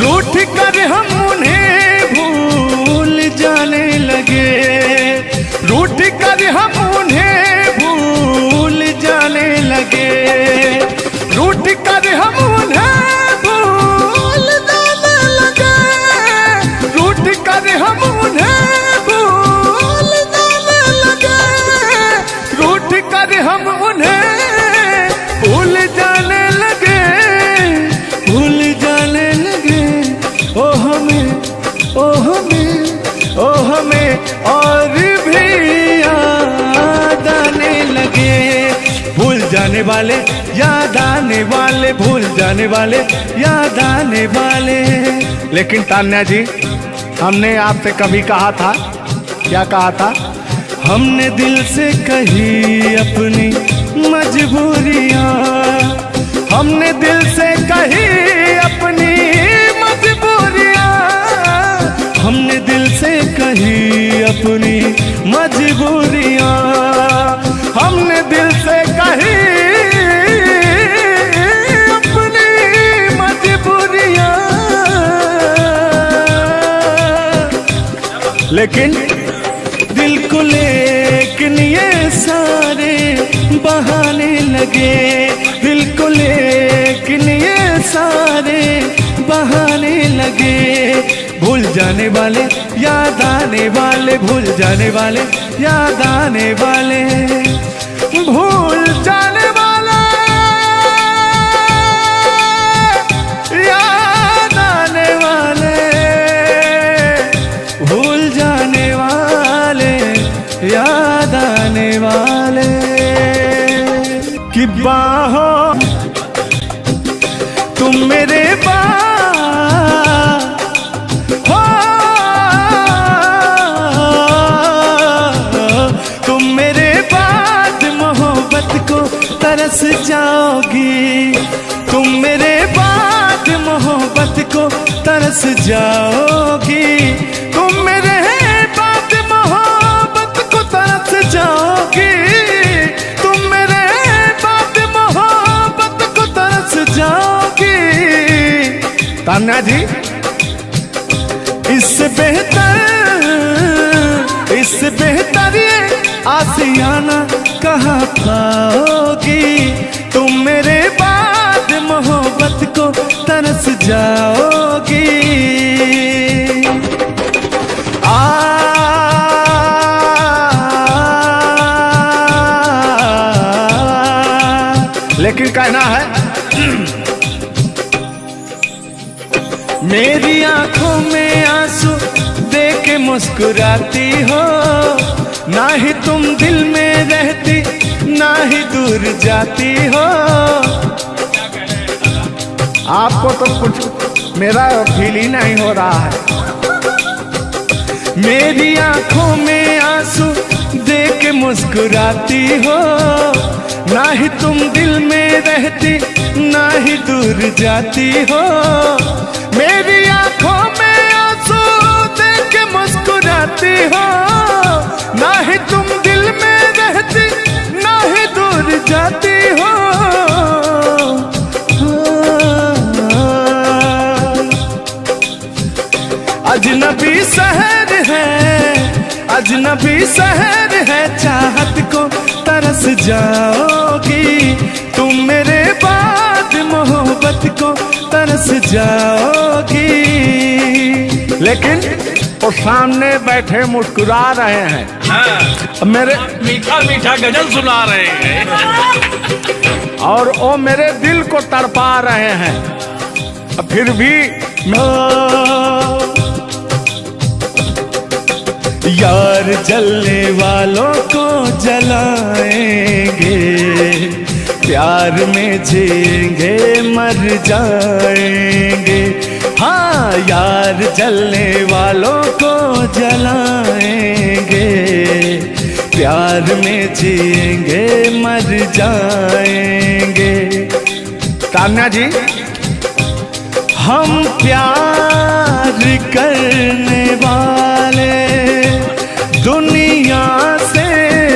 रूठ कर हम उन्हें भूल जाने लगे, रूठ कर हम उन्हें भूल जाने लगे, रूठ कर हम उन्हें भूल जाने लगे, रूठ कर हम उन्हें भूल जाने लगे, रूठ कर हम उन्हें भूल जाने लगे, भूल जाने लगे। ओ हमें, ओ हमें, ओ हमें और भी याद आने लगे। भूल जाने वाले, याद आने वाले, भूल जाने वाले, याद आने वाले। लेकिन तान्या जी, हमने आपसे कभी कहा था, क्या कहा था? हमने दिल से कही अपनी मजबूरियां, हमने दिल से कही अपनी मजबूरियां, हमने दिल से कही अपनी मजबूरियां, हमने दिल से कही अपनी मजबूरियां। लेकिन दिल को लेकिन ये सारे बहाने लगे, दिल को लेकिन ये सारे बहाने लगे। भूल जाने वाले, याद आने वाले, भूल जाने वाले, याद आने वाले, भूल जाने वाले, याद आने वाले, भूल जाने वाले, याद आने वाले। कि बाहों तुम मेरे हो, तुम मेरे बाद मोहब्बत को तरस जाओगी, तुम मेरे बाद मोहब्बत को तरस जाओगी, तुम मेरे बाद मोहब्बत को तरस जाओगी, तुम मेरे बाद मोहब्बत को तरस जाओगी। तान्या जी, इससे बेहतर ये आशियाना कहाँ पाओगी, तुम मेरे बाद मोहब्बत को तरस जाओगी। लेकिन कहना है, मेरी आंखों में आंसू देख के मुस्कुराती हो, ना ही तुम दिल में रहती, ना ही दूर जाती हो। आपको तो कुछ मेरा फील ही नहीं हो रहा है। मेरी आंखों में आंसू देख के मुस्कुराती हो, ना ही तुम दिल में रहती, ना ही दूर जाती हो। मेरी आंखों में आंसू देख के मुस्कुराती हो, ना ही तुम दिल में रहती, ना ही दूर जाती हो। अजनबी शहर है, अजनबी शहर है, चाहत को तरस जाओगी, तुम मेरे बाद मोहब्बत को तरस जाओगी। लेकिन वो सामने बैठे मुस्कुरा रहे हैं, हाँ। मेरे मीठा मीठा गजल सुना रहे हैं और वो मेरे दिल को तड़पा रहे हैं। फिर भी यार जलने वालों को जलाएंगे, प्यार में जिएंगे मर जाएंगे। हाँ, यार जलने वालों को जलाएंगे, प्यार में जिएंगे मर जाएंगे। तान्या जी, हम प्यार करने वाले दुनिया से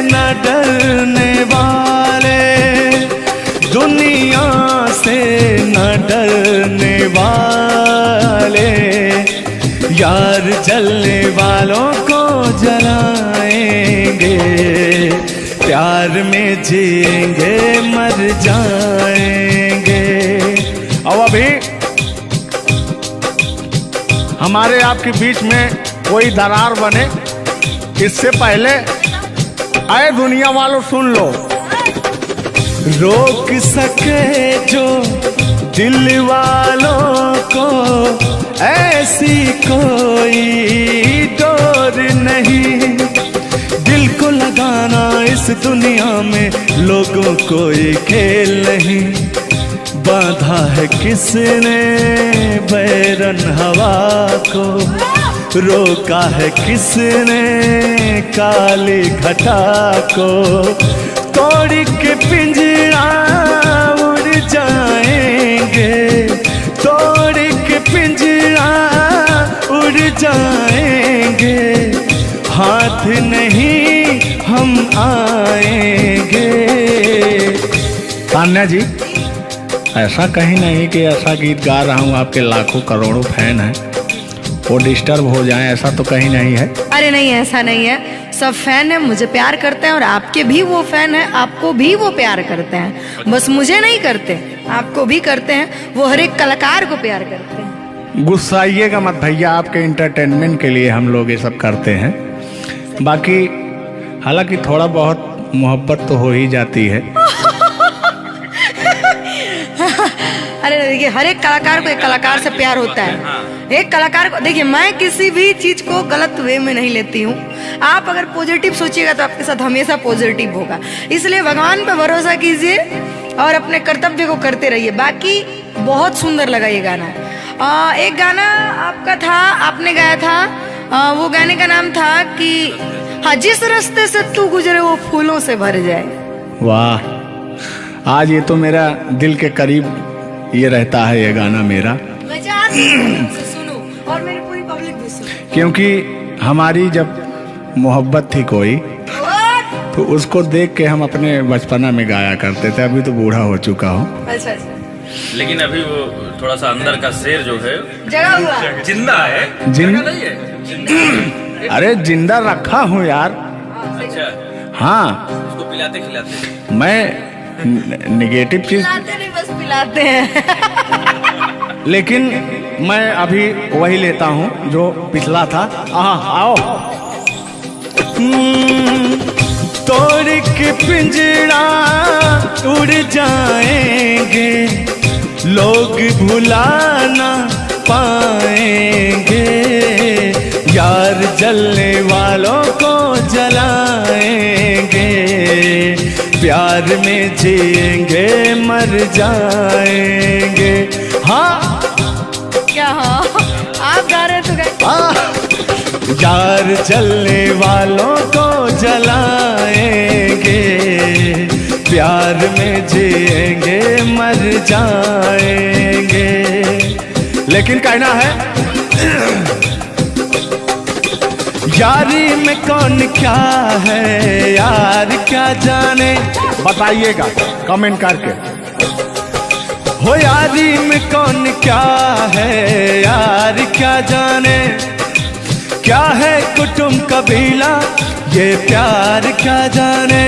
न डरने वाले, दुनिया से न डरने वाले, जलने वालों को जलाएंगे, प्यार में जिएंगे मर जाएंगे। अब अभी हमारे आपके बीच में कोई दरार बने इससे पहले आए दुनिया वालों सुन लो। रोक सके जो दिल वालों को ऐसी कोई डोर नहीं, दिल को लगाना इस दुनिया में लोगों कोई खेल नहीं। बांधा है किसने बैरन हवा को, रोका है किसने काली घटा को, तोड़ के पिंजरा उड़ जाएंगे, तोड़ के पिंजरा उड़ जाएंगे, हाथ नहीं हम आएंगे। तान्या जी, ऐसा कहीं नहीं कि ऐसा गीत गा रहा हूँ आपके लाखों करोड़ों फैन हैं वो डिस्टर्ब हो जाए, ऐसा तो कहीं नहीं है। अरे नहीं, ऐसा नहीं है। सब फैन है, मुझे प्यार करते हैं और आपके भी वो फैन है, आपको भी वो प्यार करते हैं। बस मुझे नहीं करते, आपको भी करते हैं। वो हर एक कलाकार को प्यार करते हैं। गुस्साइएगा मत भैया, आपके एंटरटेनमेंट के लिए हम लोग ये सब करते हैं। बाकी हालांकि थोड़ा बहुत मोहब्बत तो हो ही जाती है। अरे देखिए, हर एक कलाकार को एक कलाकार से प्यार होता है। एक कलाकार को देखिए, मैं किसी भी चीज को गलत वे में नहीं लेती हूँ। आप अगर पॉजिटिव सोचिएगा तो आपके साथ हमेशा पॉजिटिव होगा। इसलिए भगवान पर भरोसा कीजिए और अपने कर्तव्य को करते रहिए। बाकी बहुत सुंदर लगा ये गाना। एक गाना आपका था, आपने गाया था, वो गाने का नाम था कि हाँ, जिस रास्ते से तू गुजरे वो फूलों से भर जाए। वाह, आज ये तो मेरा दिल के करीब ये रहता है ये गाना मेरा। मैं चाहती हूँ सुनो और मेरी पूरी पब्लिक भी सुने, क्योंकि हमारी जब मोहब्बत थी कोई तो उसको देख के हम अपने बचपना में गाया करते थे। अभी तो बूढ़ा हो चुका हूँ। अच्छा, लेकिन अभी वो थोड़ा सा अंदर का शेर जो है जगा हुआ जिंदा है। जिंदा नहीं है, जिंदा। अरे जिंदा रखा हूँ यार। अच्छा, हाँ, उसको पिलाते खिलाते। मैं निगेटिव चीज पिलाते नहीं, बस पिलाते हैं। लेकिन मैं अभी वही लेता हूँ जो पिछला था। आओ। तोड़ के पिंजरा उड़ जाएंगे, लोग भुला ना पाएंगे, यार जलने वालों को जलाएंगे, प्यार में जिएंगे मर जाएंगे। हाँ क्या? हाँ, आप गा रहे तो गाइए। यार जलने वालों को जलाएंगे, प्यार में जिएंगे मर जाएंगे। लेकिन कहना है यारी में कौन क्या है यार क्या जाने, बताइएगा कमेंट करके। हो यारी में कौन क्या है यार क्या जाने, क्या है कुटुंब कबीला ये प्यार क्या जाने।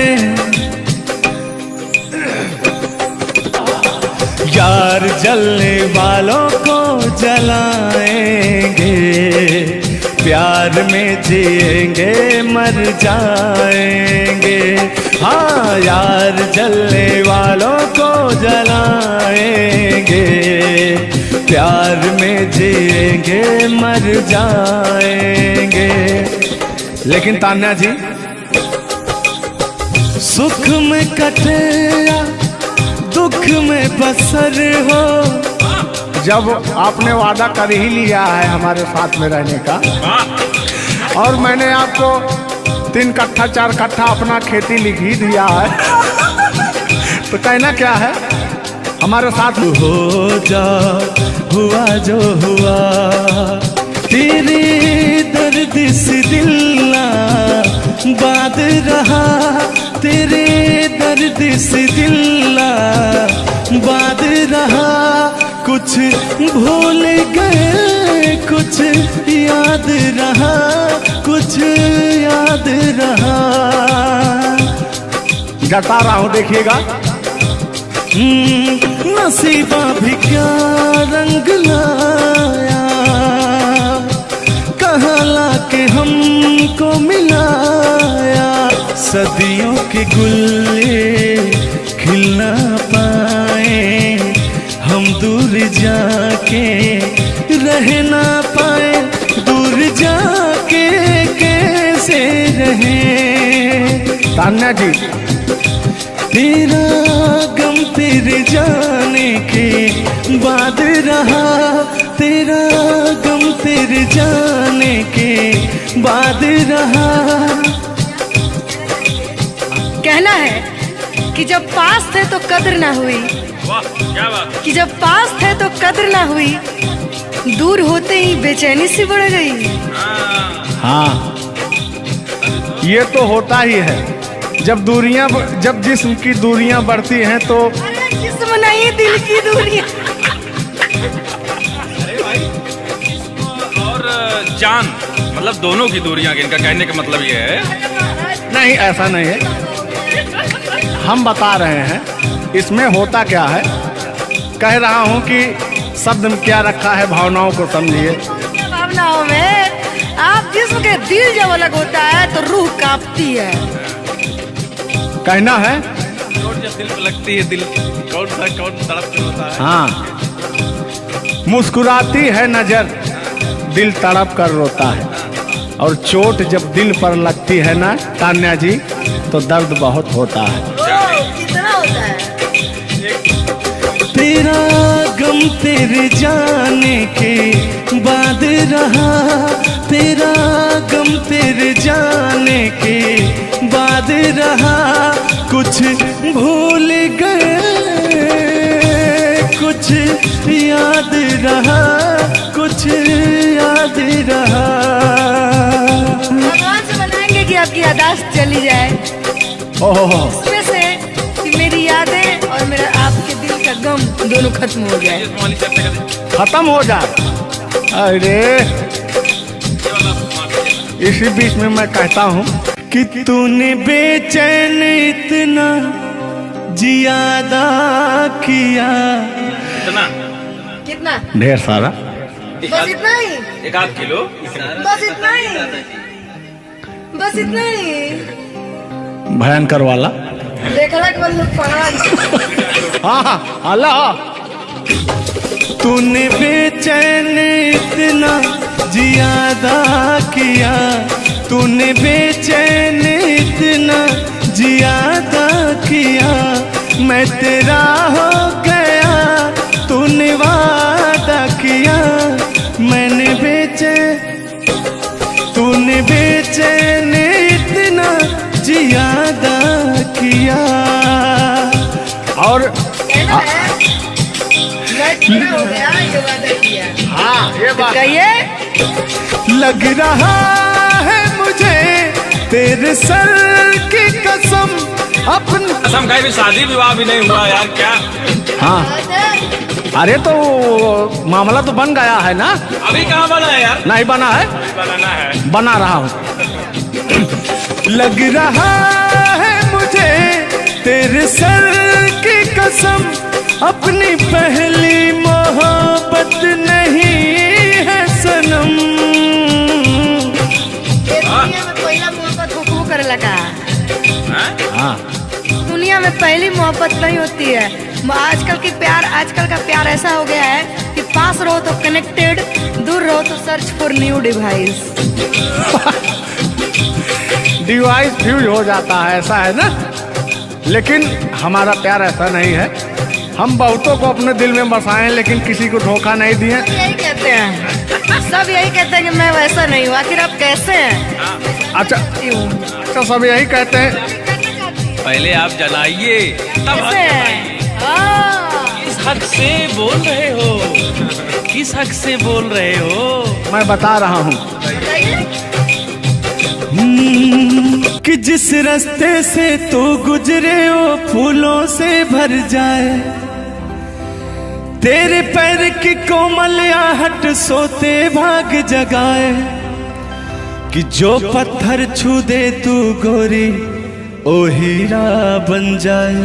यार जलने वालों को जलाएंगे, प्यार में जिएंगे मर जाएंगे। हाँ, यार जलने वालों को जलाएंगे, प्यार में जिएंगे मर जाएंगे। लेकिन तान्या जी, सुख में कटे या दुख में बसर हो, जब आपने वादा कर ही लिया है हमारे साथ में रहने का, और मैंने आपको 3 कट्ठा 4 कट्ठा अपना खेती लिख ही दिया है, तो कहना क्या है हमारे साथ हो जा, हुआ जो हुआ, तेरे दर्द से दिल ना बात रहा, तेरे दर्द से दिल ना बात रहा, कुछ भूल गए कुछ याद रहा, कुछ याद रहा। गाता रहा हूं, देखिएगा। नसीबा भी क्या रंग लाया, कहाँ लाके हमको मिलाया। सदियों के गुल्ले खिल ना पाए, हम दूर जाके रह ना पाए। दूर जाके कैसे रहे। तान्या जी, तेरा गम तेरे जाने के बाद रहा, तेरा गम तेरे जाने के बाद रहा। कहना है कि जब पास थे तो कद्र ना हुई, वाह क्या बात। कि जब पास थे तो कद्र ना हुई, दूर होते ही बेचैनी सी बढ़ गई। हाँ, ये तो होता ही है। जब जिस्म की दूरियां बढ़ती हैं तो अरे जिस्म नहीं, दिल की दूरियां। अरे भाई, जिस्म और जान मतलब दोनों की दूरियां, इनका कहने का मतलब ये है। नहीं, ऐसा नहीं है। हम बता रहे हैं इसमें होता क्या है। कह रहा हूं कि शब्द में क्या रखा है, भावनाओं को समझिए। भावनाओं में आप जिस्म के दिल जब अलग होता है तो रूह कांपती है। कहना है चोट जब दिल पे लगती है, दिल कौन तड़प होता है। हाँ, मुस्कुराती है नजर, दिल तड़प कर रोता है। और चोट जब दिल पर लगती है ना तान्या जी, तो दर्द बहुत होता है। कितना होता है। तेरा गम तेरे जाने के बाद रहा, तेरा गम तेरे जाने के बाद रहा। कुछ भूल गए, कुछ याद रहा, कुछ याद रहा। भगवान से मनाएंगे कि आपकी यादाश्त चली जाए, ओह, उसमें से कि मेरी यादें और मेरा आपके दिल का गम दोनों खत्म हो जाए। खत्म हो जाए। अरे इसी बीच में मैं कहता हूँ कि तूने बेचैन इतना जियादा किया। इतना कितना? ढेर सारा। बस इतना ही, 1 किलो। बस इतना ही, बस इतना ही। भयंकर वाला। देखला के बाद लोग पहाड़। हाँ, अल्लाह। तूने बेचैन इतना जियादा किया, तूने बेचैन इतना जियादा किया। मैं तेरा हो गया, तूने वादा किया। मैंने तूने बेचैन इतना जियादा किया। और हो गया, ये वादा किया। हाँ, ये बात कहिए। लग रहा है मुझे तेरे सर की कसम, अपनी कसम खाई भी शादी विवाह भी नहीं हुआ यार, क्या। हाँ, अरे तो मामला तो बन गया है ना। अभी कहाँ बना है यार। नहीं बना है, बनाना है। बना रहा हूँ। लग रहा है मुझे तेरे सर की कसम, अपनी पहली मोहब्बत नहीं है सनम। दुनिया में पहला मोहब्बत हुकू करे लगा। हाँ, दुनिया में पहली मोहब्बत नहीं होती है। आजकल का प्यार ऐसा हो गया है कि पास रहो तो कनेक्टेड, दूर रहो तो search for new device. Device fuse हो जाता है, ऐसा है ना। लेकिन हमारा प्यार ऐसा नहीं है। हम बहुतों को अपने दिल में बसाए, लेकिन किसी को धोखा नहीं दिए। यही कहते हैं, सब यही कहते हैं कि मैं वैसा नहीं हूँ। आखिर आप कैसे हैं? अच्छा, सब यही कहते हैं। पहले आप जलाइए तब कैसे हैं? किस हक से बोल रहे हो, किस हक से बोल रहे हो। मैं बता रहा हूँ कि जिस रास्ते से तो गुजरे वो फूलों से भर जाए, तेरे पैर की कोमल आहट सोते भाग जगाए, कि जो पत्थर छू दे तू गोरी ओ हीरा बन जाए।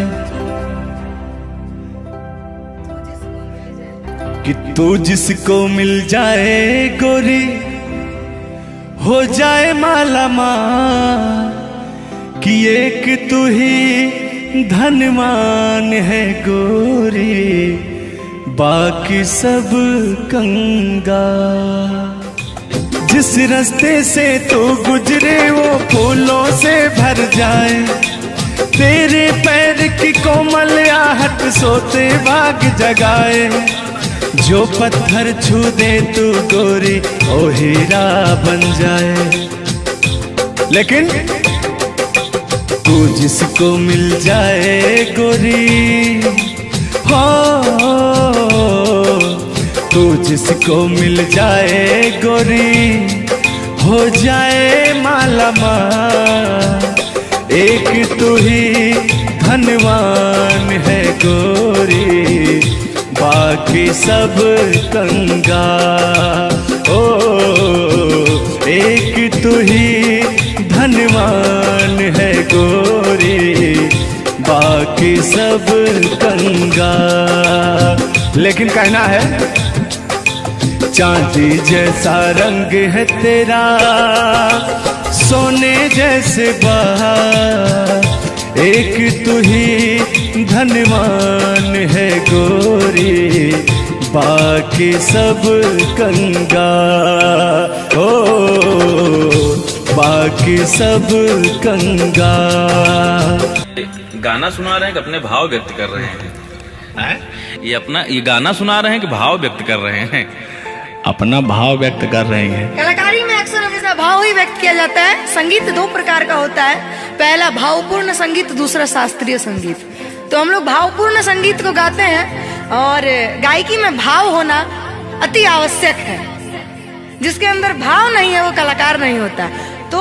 कि तू जिसको मिल जाए गोरी हो जाए माला माल, कि एक तू ही धनवान है गोरी बाकी सब कंगाल। जिस रास्ते से तू गुजरे वो फूलों से भर जाए, तेरे पैर की कोमल आहट सोते भाग जगाए। जो पत्थर छू दे तू गोरी ओ हीरा बन जाए। लेकिन तू जिसको मिल जाए गोरी हो, तू जिसको मिल जाए गोरी हो जाए माला माल, एक तू ही धनवान है गोरी बाकी सब कंगाल। ओ एक तू ही धनवान है गोरी बाकी सब कंगाल। लेकिन कहना है चांदी जैसा रंग है तेरा सोने जैसे बहार, एक तू ही धनवान है गोरी बाकी सब कंगाल। ओ बाकी सब कंगाल। गाना सुना रहे हैं कि अपने भाव व्यक्त कर रहे हैं? ये गाना सुना रहे हैं कि भाव व्यक्त कर रहे हैं? अपना भाव व्यक्त कर रहे हैं। कलाकारी में अक्सर हमेशा भाव ही व्यक्त किया जाता है। संगीत दो प्रकार का होता है, पहला भावपूर्ण संगीत, दूसरा शास्त्रीय संगीत। तो हम लोग भावपूर्ण संगीत को गाते हैं और गायकी में भाव होना अति आवश्यक है। जिसके अंदर भाव नहीं है वो कलाकार नहीं होता। तो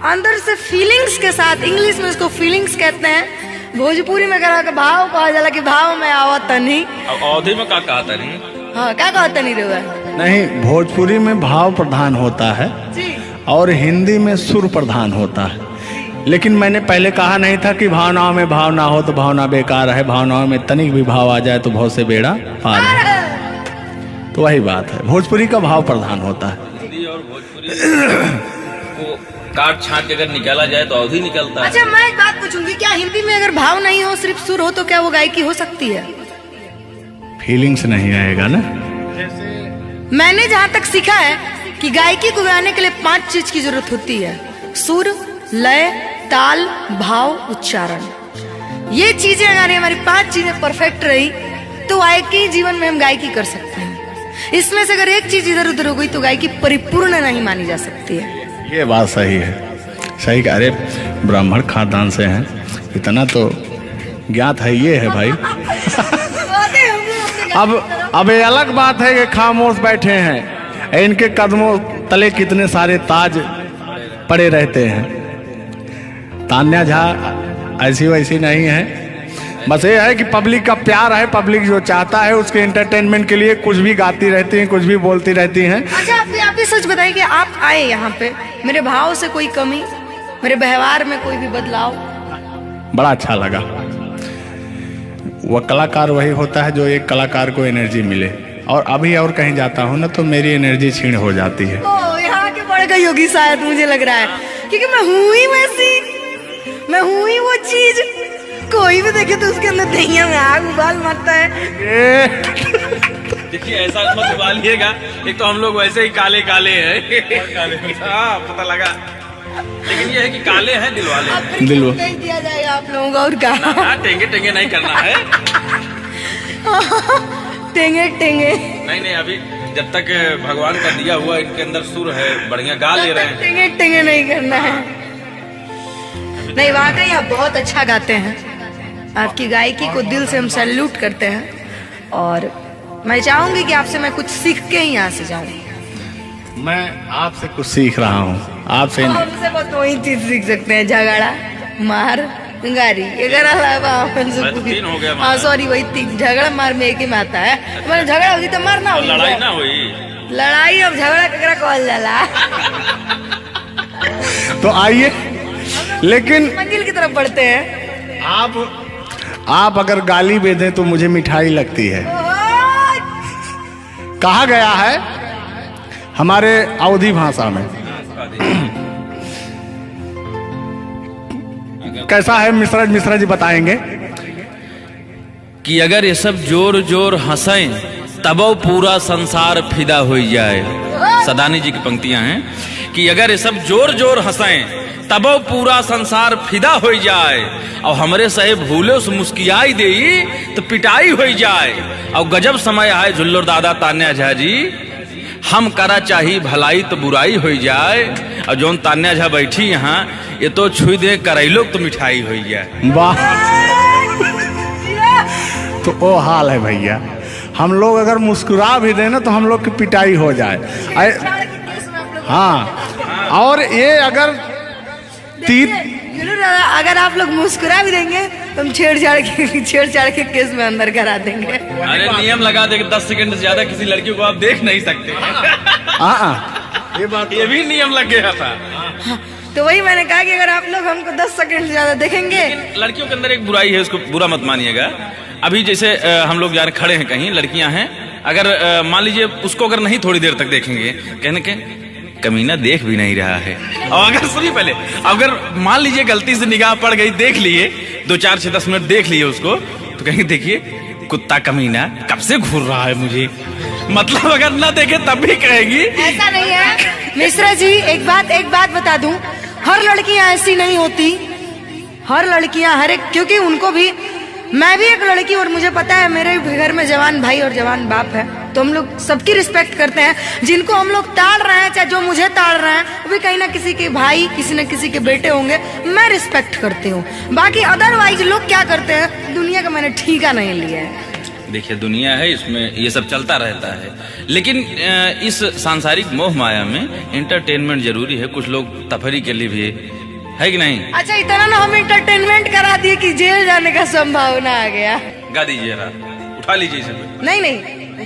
अंदर से फीलिंग्स के साथ, इंग्लिश में इसको फीलिंग्स कहते हैं, भोजपुरी में कहा भाव कहा जाला कि भाव में आवत नहीं। अवधि में क्या कहा था नहीं? हाँ क्या कहता नहीं रहा नहीं, भोजपुरी में भाव प्रधान होता है जी, और हिंदी में सुर प्रधान होता है। लेकिन मैंने पहले कहा नहीं था कि भावनाओं में भाव ना हो तो भावना बेकार है, भावनाओं में तनिक भी भाव आ जाए तो भाव से बेड़ा पार है। तो वही बात है, भोजपुरी का भाव प्रधान होता है। हिंदी और भोजपुरी को काट छाट के अगर निकाला जाए तो अवधि निकलता है। अच्छा मैं एक बात पूछूंगी, क्या हिंदी में अगर भाव नहीं हो सिर्फ सुर हो तो क्या वो गायकी हो सकती है? फीलिंग्स नहीं आएगा ना। मैंने जहाँ तक सीखा है कि गायकी को गाने के लिए 5 चीज की जरूरत होती है, सुर, लय, ताल, भाव, उच्चारण। ये चीजें अगर हमारी 5 चीजें परफेक्ट रही तो गायकी जीवन में हम गायकी कर सकते हैं। इसमें से अगर एक चीज इधर उधर हो गई तो गायकी परिपूर्ण नहीं मानी जा सकती है। ये बात सही है, सही। अरे ब्राह्मण खानदान से हैं, इतना तो ज्ञात है। ये है भाई। अब ये अलग बात है कि खामोश बैठे हैं, इनके कदमों तले कितने सारे ताज पड़े रहते हैं। तान्या झा ऐसी वैसी नहीं है, बस ये है कि पब्लिक का प्यार है, पब्लिक जो चाहता है उसके एंटरटेनमेंट के लिए कुछ भी गाती रहती हैं, कुछ भी बोलती रहती हैं। अच्छा आप भी सच बताइए कि आप आए यहाँ पे, मेरे भाव से कोई कमी, मेरे व्यवहार में कोई भी बदलाव? बड़ा अच्छा लगा। वह कलाकार वही होता है जो एक कलाकार को एनर्जी मिले, और अभी और कहीं जाता हूँ ना तो मेरी एनर्जी छीण हो जाती है। ओ यहाँ के बढ़ गई होगी शायद, मुझे लग रहा है, क्योंकि मैं हूँ ही वैसी, मैं हूँ ही वो चीज। कोई भी देखे तो उसके अंदर दहिया में आग उबाल मारता है। देखिए ऐसा मत उबालिएगा, एक तो हम लोग वैसे ही काले काले हैं। हाँ पता लगा, लेकिन ये है कि काले हैं दिल वाले। दिल दिया जाएगा आप लोगों को और क्या? टेंगे टेंगे नहीं करना है। टेंगे टेंगे नहीं, अभी जब तक भगवान का दिया हुआ इनके अंदर सुर है, बढ़िया गा ले रहे हैं। टेंगे टेंगे नहीं करना है। नहीं वाकई आप बहुत अच्छा गाते हैं, आपकी गायकी को दिल से हम सैल्यूट करते हैं। और मैं चाहूंगी कि आपसे मैं कुछ सीख के ही यहाँ से जाऊँ। मैं आपसे कुछ सीख रहा हूँ, आपसे हमसे बस वही चीज सीख सकते हैं, झगड़ा, मार, गाड़ी अगर अलावा तीन हो गया हमारा। हाँ सॉरी वही तीन, झगड़ा मार में एक ही में आता है। मतलब झगड़ा होगी तो मारना होगी, लड़ाई ना हुई, लड़ाई अब झगड़ा ककरा कहल जाला। तो आइए, लेकिन मंजिल की तरफ बढ़ते हैं। आप अगर गाली दे दें तो मुझे मिठाई लगती है। कहा गया है हमारे अवधी भाषा में, कैसा है मिश्रा जी बताएंगे कि अगर ये सब जोर जोर हंसें तबो पूरा संसार फिदा हो जाए। सदानी जी की पंक्तियां हैं कि अगर ये सब जोर जोर हंसें तबो पूरा संसार फिदा हो जाए, और हमरे सहे भूले से मुस्कियाई दे तो पिटाई हो जाए। और गजब समय आए झुल्लर दादा तान्या झा जी, हम करा चाही भलाई तो बुराई हो जाए। और जोन तान्या झा बैठी यहाँ, ये तो छुई दे करैलो तो मिठाई हो जाए। वाह, तो वो हाल है भैया, हम लोग अगर मुस्कुरा भी दें ना तो हम लोग की पिटाई हो जाए। हाँ, और ये अगर अगर आप लोग मुस्कुरा भी देंगे तो हम छेड़छाड़ के केस में अंदर करा देंगे। अरे नियम लगा दे कि 10 सेकंड से ज्यादा किसी लड़की को आप देख नहीं सकते। ये भी नियम लग गया था। हाँ, तो वही मैंने कहा कि अगर आप लोग हमको 10 सेकंड से ज्यादा देखेंगे। लड़कियों के अंदर एक बुराई है, उसको बुरा मत मानिएगा। अभी जैसे हम लोग यार खड़े हैं कहीं, लड़कियां हैं, अगर मान लीजिए उसको अगर नहीं थोड़ी देर तक देखेंगे, कहने के कमीना देख भी नहीं रहा है। और अगर सुनिए पहले, अगर मान लीजिए गलती से निगाह पड़ गई, देख लिए 2 4 6 10 मिनट देख लिए उसको, तो कहेंगे देखिए कुत्ता कमीना कब से घूर रहा है मुझे। मतलब अगर ना देखे तब भी कहेगी। ऐसा नहीं है मिश्रा जी, एक बात बता दूं, हर लड़कियां ऐसी नहीं होती। हर लड़कियां हर एक, क्योंकि उनको भी, मैं भी एक लड़की और मुझे पता है मेरे घर में जवान भाई और जवान बाप है, तो हम लोग सबकी रिस्पेक्ट करते हैं। जिनको हम लोग ताड़ रहे हैं, चाहे जो मुझे ताड़ रहे हैं, वो भी कहीं ना किसी के भाई, किसी न किसी के बेटे होंगे, मैं रिस्पेक्ट करती हूँ। बाकी अदरवाइज लोग क्या करते हैं, दुनिया का मैंने ठीका नहीं लिया है। देखिए दुनिया है, इसमें ये सब चलता रहता है, लेकिन इस सांसारिक मोह माया में एंटरटेनमेंट जरूरी है। कुछ लोग तफरी के लिए भी है कि नहीं। अच्छा, इतना ना हम एंटरटेनमेंट करा दिए कि जेल जाने का संभावना आ गया। गा दीजिए, उठा लीजिए इसे। नहीं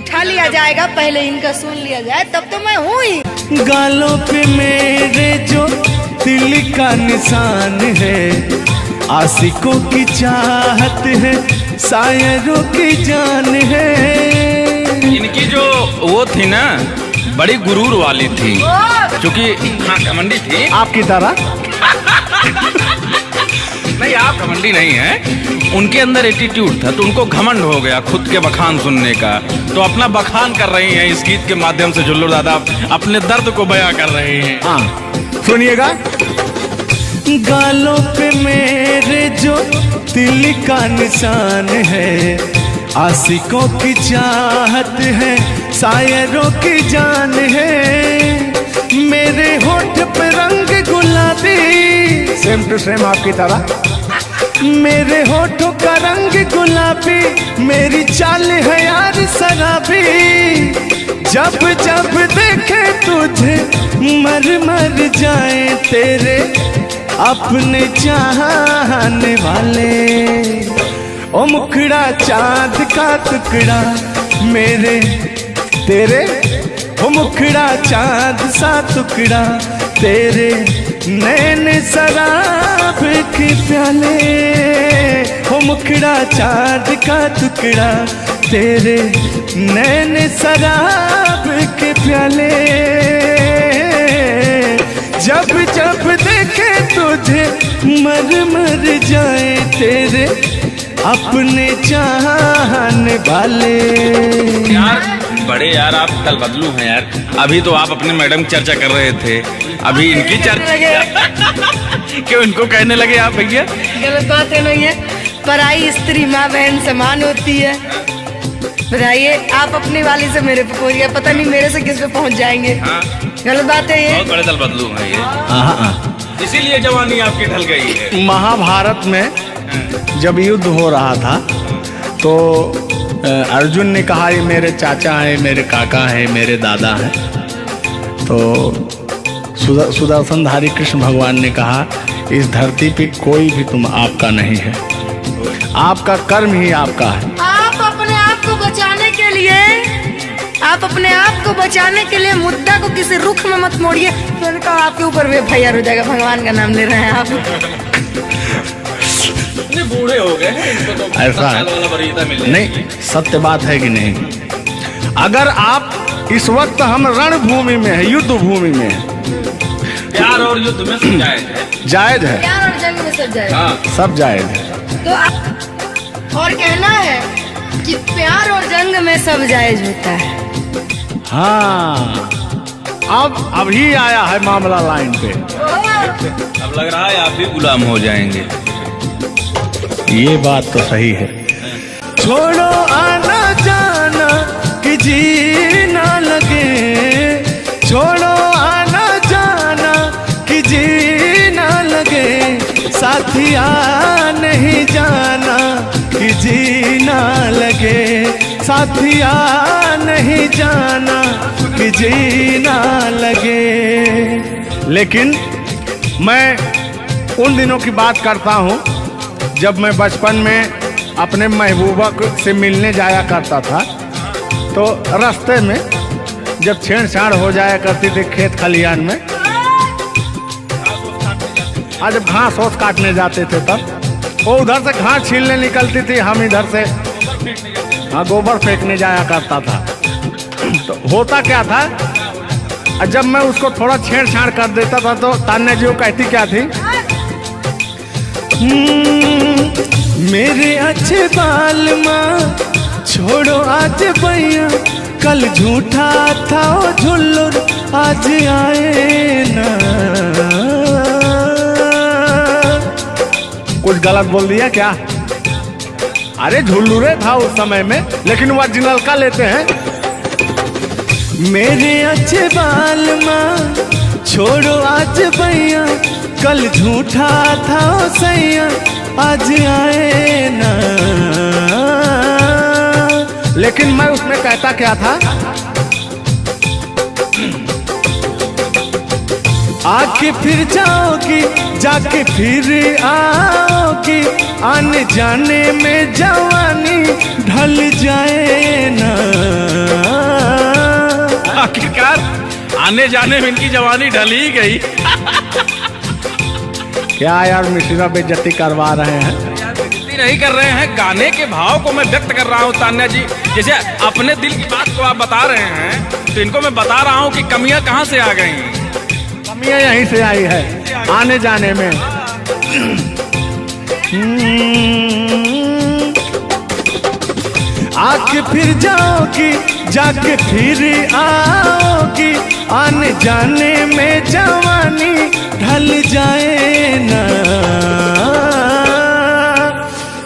उठा लिया जाएगा, पहले इनका सुन लिया जाए, तब तो मैं हूँ ही। गालों पे मेरे जो तिल का निशान है, आशिकों की चाहत है, शायरों की जान है। इनकी जो वो थी ना, बड़ी गुरूर वाली थी, क्योंकि हाँ घमंडी थी आपकी तरह। नहीं, आप घमंडी नहीं है, उनके अंदर एटीट्यूड था, तो उनको घमंड हो गया खुद के बखान सुनने का। तो अपना बखान कर रही हैं इस गीत के माध्यम से। झुल्लू दादा अपने दर्द को बयां कर रहे हैं। हाँ सुनिएगा। गालों पे मेरे जो तिल का निशान है, आशिकों की चाहत है, शायरों की जान है। मेरे होठ पे रंग गुलाबी, सेम टू सेम आपकी तरह। मेरे होठों का रंग गुलाबी, मेरी चाल है यार शराबी। जब जब देखे तुझे मर जाए तेरे अपने चाहने वाले। ओ मुखड़ा चांद का टुकड़ा मेरे तेरे, ओ मुखड़ा चांद सा टुकड़ा तेरे, नैन शराब के प्याले। ओ मुखड़ा चांद का टुकड़ा तेरे, नैन शराब के प्याले। जब जब देखे तुझे मर जाए तेरे अपने चाहने वाले। यार बड़े यार, आप कल बदलू हैं यार। अभी तो आप अपने मैडम की चर्चा कर रहे थे, अभी इनकी चर्चा क्यों इनको कहने लगे आप भैया? गलत बात है नहीं है, पराई स्त्री माँ बहन समान होती है। बताइए, आप अपनी वाली से मेरे पे पहुंच गए, पता नहीं मेरे से किस पे पहुंच जाएंगे। हाँ। गलत बात है ये। बहुत बड़े दल बदलू हैं ये, इसीलिए जवानी आपकी ढल गई है। महाभारत में जब युद्ध हो रहा था तो अर्जुन ने कहा ये मेरे चाचा हैं, मेरे काका हैं, मेरे दादा हैं। तो सुदर्शनधारी कृष्ण भगवान ने कहा इस धरती पे कोई भी तुम आपका नहीं है, आपका कर्म ही आपका है। आप अपने आप को बचाने के लिए, आप अपने आप को बचाने के लिए मुद्दा को किसी रुख में मत मोड़िए। मैंने कहा आपके ऊपर भी FIR हो जाएगा, भगवान का नाम ले रहे हैं आप। बूढ़े हो गए हैं, इनको तो ऐसा है वाला वरीयता मिल जाएगी। नहीं, सत्य बात है कि नहीं? अगर आप इस वक्त हम रणभूमि में है, युद्ध भूमि में है, प्यार और युद्ध में सब जायज है। जायज है, प्यार और जंग में सब जाएगा। हाँ। सब जायज है। तो आप और कहना है कि प्यार और जंग में सब जायज होता है। हाँ, अब अभी आया है मामला लाइन पे। अब लग रहा है आप भी गुलाम हो जाएंगे। ये बात तो सही है। छोड़ो आना जाना कि जीना लगे, छोड़ो आना जाना कि जीना लगे, साथिया नहीं जाना कि जीना लगे, साथिया नहीं जाना कि जीना लगे। लेकिन मैं उन दिनों की बात करता हूँ जब मैं बचपन में अपने महबूबा से मिलने जाया करता था, तो रास्ते में जब छेड़छाड़ हो जाया करती थी खेत खलियान में, आज जब घास ओस काटने जाते थे तब वो उधर से घास छीलने निकलती थी, हम इधर से हाँ गोबर फेंकने जाया करता था। तो होता क्या था, जब मैं उसको थोड़ा छेड़छाड़ कर देता था तो तान्या जी वो कहती क्या थी, मेरे अच्छे बाल माँ छोड़ो आज भैया, कल झूठा था वो झुल्लुर आज आए ना। कुछ गलत बोल दिया क्या? अरे झुल्लुरे था उस समय में, लेकिन ओरिजिनल का लेते हैं। मेरे अच्छे बाल माँ छोड़ो आज भैया, कल झूठा था वो सैया आज आए ना। लेकिन मैं उसमें कहता क्या था, आके फिर जाओगी जाके फिर आओगी, आने जाने में जवानी ढल जाए ना। आखिरकार आने जाने में इनकी जवानी ढल ही गई। क्या यार मिश्रा बेइज्जती करवा रहे हैं? बेइज्जती नहीं कर रहे हैं, गाने के भाव को मैं व्यक्त कर रहा हूँ तान्या जी। जैसे अपने दिल की बात को आप बता रहे हैं, तो इनको मैं बता rहा हूँ कि कमियां कहाँ से आ गई। कमियां यहीं से आई है आने जाने में। आके फिर जाओगी जाके फिर आओगी, आने जाने में जवानी ढल जाए ना।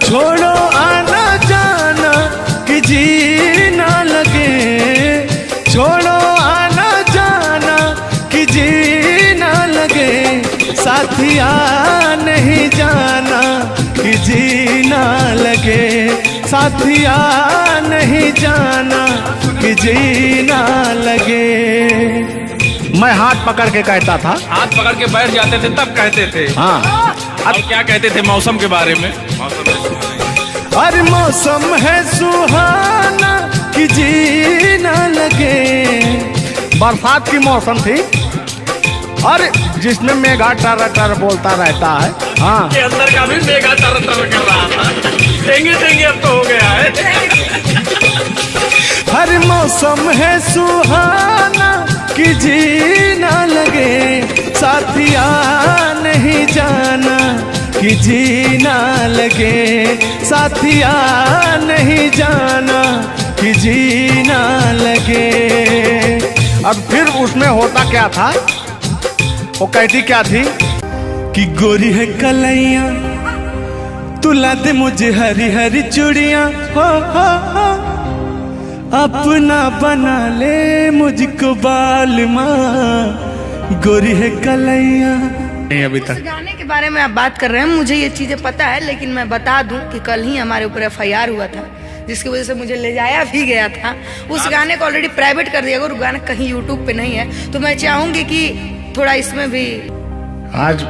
छोड़ो आना जाना कि जीना लगे, छोड़ो आना जाना कि जीना लगे, साथिया नहीं जाना कि जीना लगे, साथिया नहीं जाना कि जीना लगे। मैं हाथ पकड़ के कहता था, हाथ पकड़ के बैठ जाते थे तब कहते थे। हाँ अब क्या कहते थे मौसम के बारे में? अरे मौसम है सुहाना कि जीना लगे। बरसात की मौसम थी, अरे जिसमें मेघा टर टर बोलता रहता है। हाँ के अंदर का भी मेघा तर तर कर रहा था। देंगे देंगे अब तो हो गया है। हर मौसम है सुहाना कि जीना लगे, साथिया नहीं जाना कि जीना लगे, साथिया नहीं जाना कि जीना लगे। अब फिर उसमें होता क्या था, वो कहती क्या थी कि गोरी है कलैया तुला दे मुझे हरी हरी चूड़ियां, हो अपना बना ले मुझको बाल माँ, गोरी है कलैया। नहीं अभी तक गाने के बारे में आप बात कर रहे हैं, मुझे ये चीजें पता है, लेकिन मैं बता दूं कि कल ही हमारे ऊपर FIR हुआ था, जिसकी वजह से मुझे ले जाया भी गया था। उस गाने को ऑलरेडी प्राइवेट कर दिया, अगर गाना कहीं यूट्यूब पे नहीं है तो मैं चाहूंगी कि थोड़ा इसमें भी। आज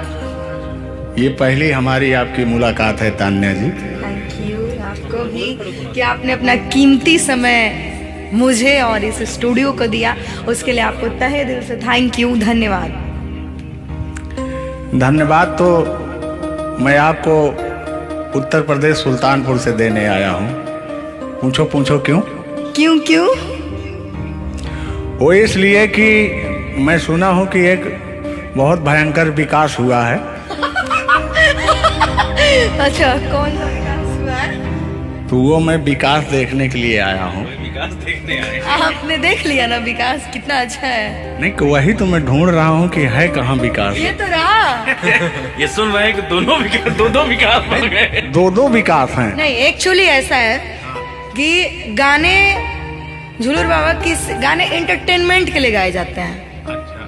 ये पहली हमारी आपकी मुलाकात है तान्या जी। थैंक यू आपको भी कि आपने अपना कीमती समय मुझे और इस स्टूडियो को दिया, उसके लिए आपको तहे दिल से थैंक यू, धन्यवाद। धन्यवाद तो मैं आपको उत्तर प्रदेश सुल्तानपुर से देने आया हूँ। पूछो पूछो क्यों? क्यों क्यों? वो इसलिए कि मैं सुना हूँ कि एक बहुत भयंकर विकास हुआ है। अच्छा, कौन सा विकास हुआ है? तो वो मैं विकास देखने के लिए आया हूँ। विकास देखने आए। आपने देख लिया ना विकास कितना अच्छा है? नहीं, वही तो मैं ढूंढ रहा हूँ कि है कहाँ विकास। ये तो रहा। ये सुन रहे हैं कि दोनों विकास बन गए। दो विकास हैं। नहीं, एक्चुअली ऐसा है कि गाने झुलूर बाबा किस गाने एंटरटेनमेंट के लिए गाए जाते हैं।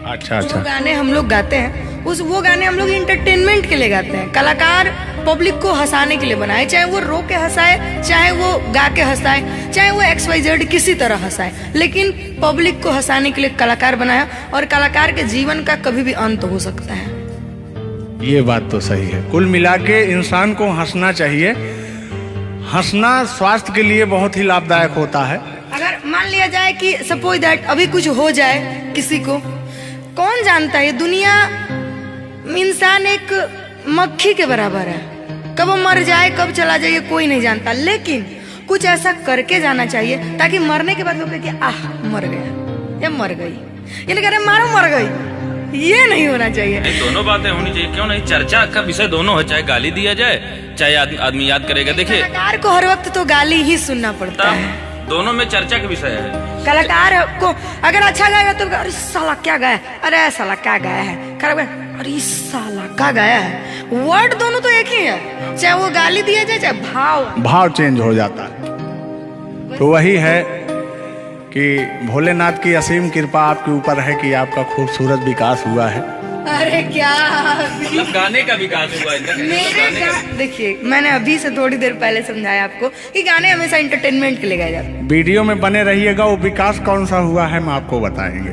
अच्छा जो गाने हम लोग गाते हैं वो गाने हम लोग इंटरटेनमेंट के लिए गाते हैं। कलाकार पब्लिक को हंसाने के लिए बनाए, चाहे वो रो के हंसाए, चाहे वो गा के हंसाए, चाहे वो XYZ किसी तरह हंसाए, लेकिन पब्लिक को हंसाने के लिए कलाकार बनाया। और कलाकार के जीवन का कभी भी अंत हो सकता है। ये बात तो सही है। कुल मिला के इंसान को हंसना चाहिए। हंसना स्वास्थ्य के लिए बहुत ही लाभदायक होता है। अगर मान लिया जाए कि सपोज दैट अभी कुछ हो जाए किसी को, कौन जानता है? दुनिया इंसान एक मक्खी के बराबर है, कब वो मर जाए कब चला जाए कोई नहीं जानता, लेकिन कुछ ऐसा करके जाना चाहिए ताकि मरने के बाद लोग कहे कि आह मर गया या मर गई, ये नहीं कह रहे मारो मर गई। ये नहीं होना चाहिए। दोनों बातें होनी चाहिए, क्यों नहीं? चर्चा का विषय दोनों है, चाहे गाली दिया जाए चाहे आदमी याद करेगा। देखिए, कलाकार को हर वक्त तो गाली ही सुनना पड़ता है। दोनों में चर्चा का विषय है। कलाकार को अगर अच्छा गाएगा तो अरे साला क्या गाया, अरे साला क्या गाया है, खराब गाया, अरे साला क्या गाया है। वर्ड दोनों तो एक ही है, चाहे वो गाली दिया जाए चाहे भाव चेंज हो जाता है। तो वही है कि भोलेनाथ की असीम कृपा आपके ऊपर है कि आपका खूबसूरत विकास हुआ है। अरे क्या मतलब गाने का विकास हुआ है। देखिए, मैंने अभी से थोड़ी देर पहले समझाया आपको कि गाने हमेशा एंटरटेनमेंट के लिए गाए जाते हैं। वीडियो में बने रहिएगा, वो विकास कौन सा हुआ है हम आपको बताएंगे।